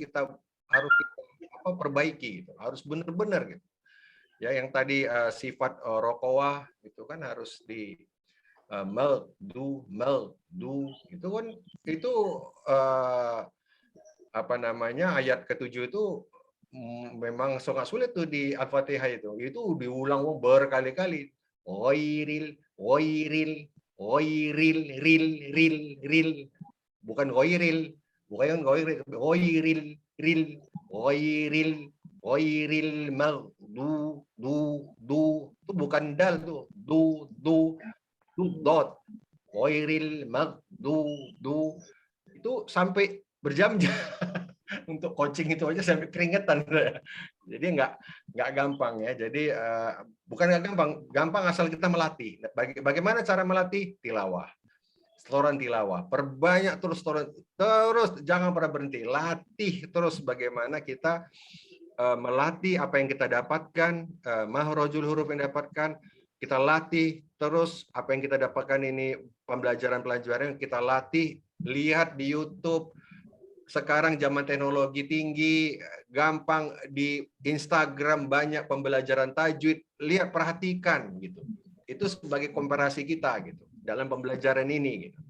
perbaiki gitu, harus bener-bener gitu. Ya yang tadi sifat rokowah itu kan harus di meldu itu kan itu ayat ke-7 itu memang sangat sulit tuh di Al-Fatihah itu diulang berkali-kali. Ghairil bukan ghairil maghdu itu bukan dal tuh du dot ghairil maghdu itu sampai berjam-jam untuk coaching itu aja sampai keringetan. Jadi nggak gampang ya. Jadi bukan nggak gampang asal kita melatih. Bagaimana cara melatih? Tilawah, setoran tilawah, perbanyak terus jangan pernah berhenti, latih terus bagaimana kita melatih apa yang kita dapatkan, mahrojul huruf yang dapatkan, kita latih terus apa yang kita dapatkan ini pembelajaran-pelajaran yang kita latih, lihat di YouTube. Sekarang zaman teknologi tinggi, gampang di Instagram banyak pembelajaran tajwid, lihat perhatikan gitu. Itu sebagai komparasi kita gitu dalam pembelajaran ini gitu.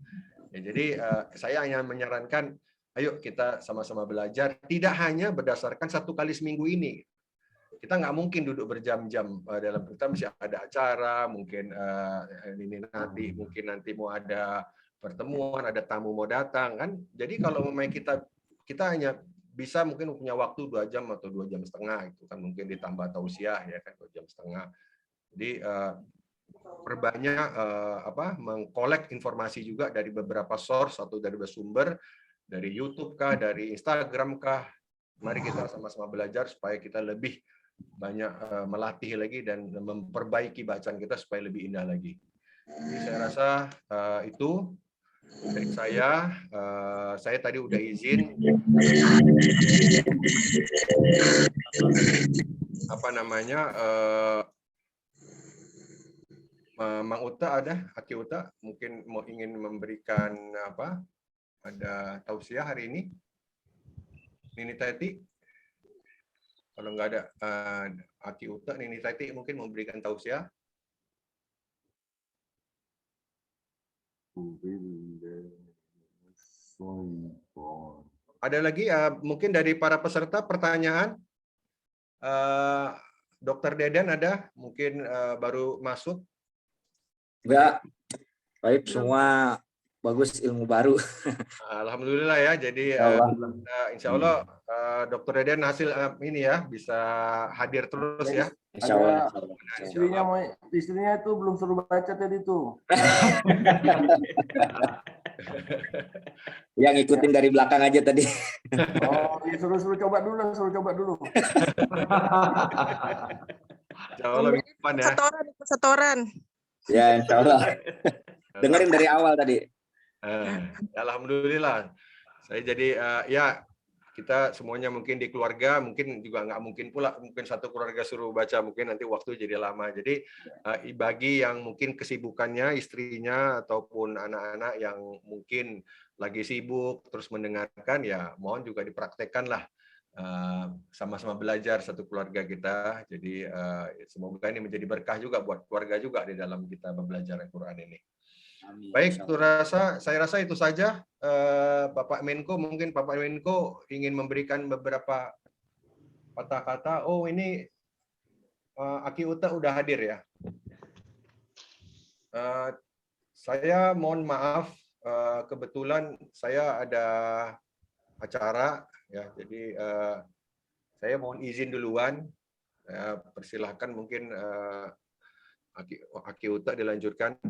Ya, jadi saya hanya menyarankan ayo kita sama-sama belajar, tidak hanya berdasarkan 1 kali seminggu ini. Kita nggak mungkin duduk berjam-jam dalam kita masih ada acara, mungkin ini mungkin nanti mau ada pertemuan, ada tamu mau datang kan. Jadi kalau memang kita hanya bisa mungkin punya waktu 2 jam atau 2 jam setengah itu kan, mungkin ditambah tausiah ya kan 2 jam setengah. Jadi perbanyak mengkolek informasi juga dari beberapa source atau dari sumber, dari YouTube kah, dari Instagram kah. Mari kita sama-sama belajar supaya kita lebih banyak melatih lagi dan memperbaiki bacaan kita supaya lebih indah lagi. Jadi saya rasa itu dari saya. Saya tadi udah izin Mang Uta ada, Aki Uta mungkin mau ingin memberikan ada tausiah hari ini. Nini Tati, kalau nggak ada Aki Uta, Nini Tati mungkin memberikan tausiah. Ada lagi mungkin dari para peserta pertanyaan? Dokter Deden ada, mungkin baru masuk. Enggak, baik semua bagus, ilmu baru. Alhamdulillah ya, jadi insya Allah Dokter Deden hasil ini ya bisa hadir terus ya. Insya Allah. Istrinya itu belum suruh baca tadi tuh. Yang ngikutin dari belakang aja tadi. Oh, suruh coba dulu. Insya Allah minggu depan ya. Setoran. Ya, insya Allah. Dengerin dari awal tadi. Alhamdulillah. Saya jadi ya kita semuanya mungkin di keluarga mungkin juga nggak mungkin pula mungkin satu keluarga suruh baca, mungkin nanti waktu jadi lama. Jadi bagi yang mungkin kesibukannya istrinya ataupun anak-anak yang mungkin lagi sibuk terus mendengarkan, ya mohon juga dipraktekkan lah. Sama-sama belajar satu keluarga kita. Jadi semoga ini menjadi berkah juga buat keluarga juga di dalam kita belajar Al-Quran ini. Amin. Baik, saya rasa itu saja. Bapak Menko, mungkin Bapak Menko ingin memberikan beberapa patah kata. Oh, ini Aki Uta udah hadir ya. Saya mohon maaf, kebetulan saya ada acara ya, jadi saya mohon izin duluan. Persilahkan mungkin Aki Uta dilanjutkan.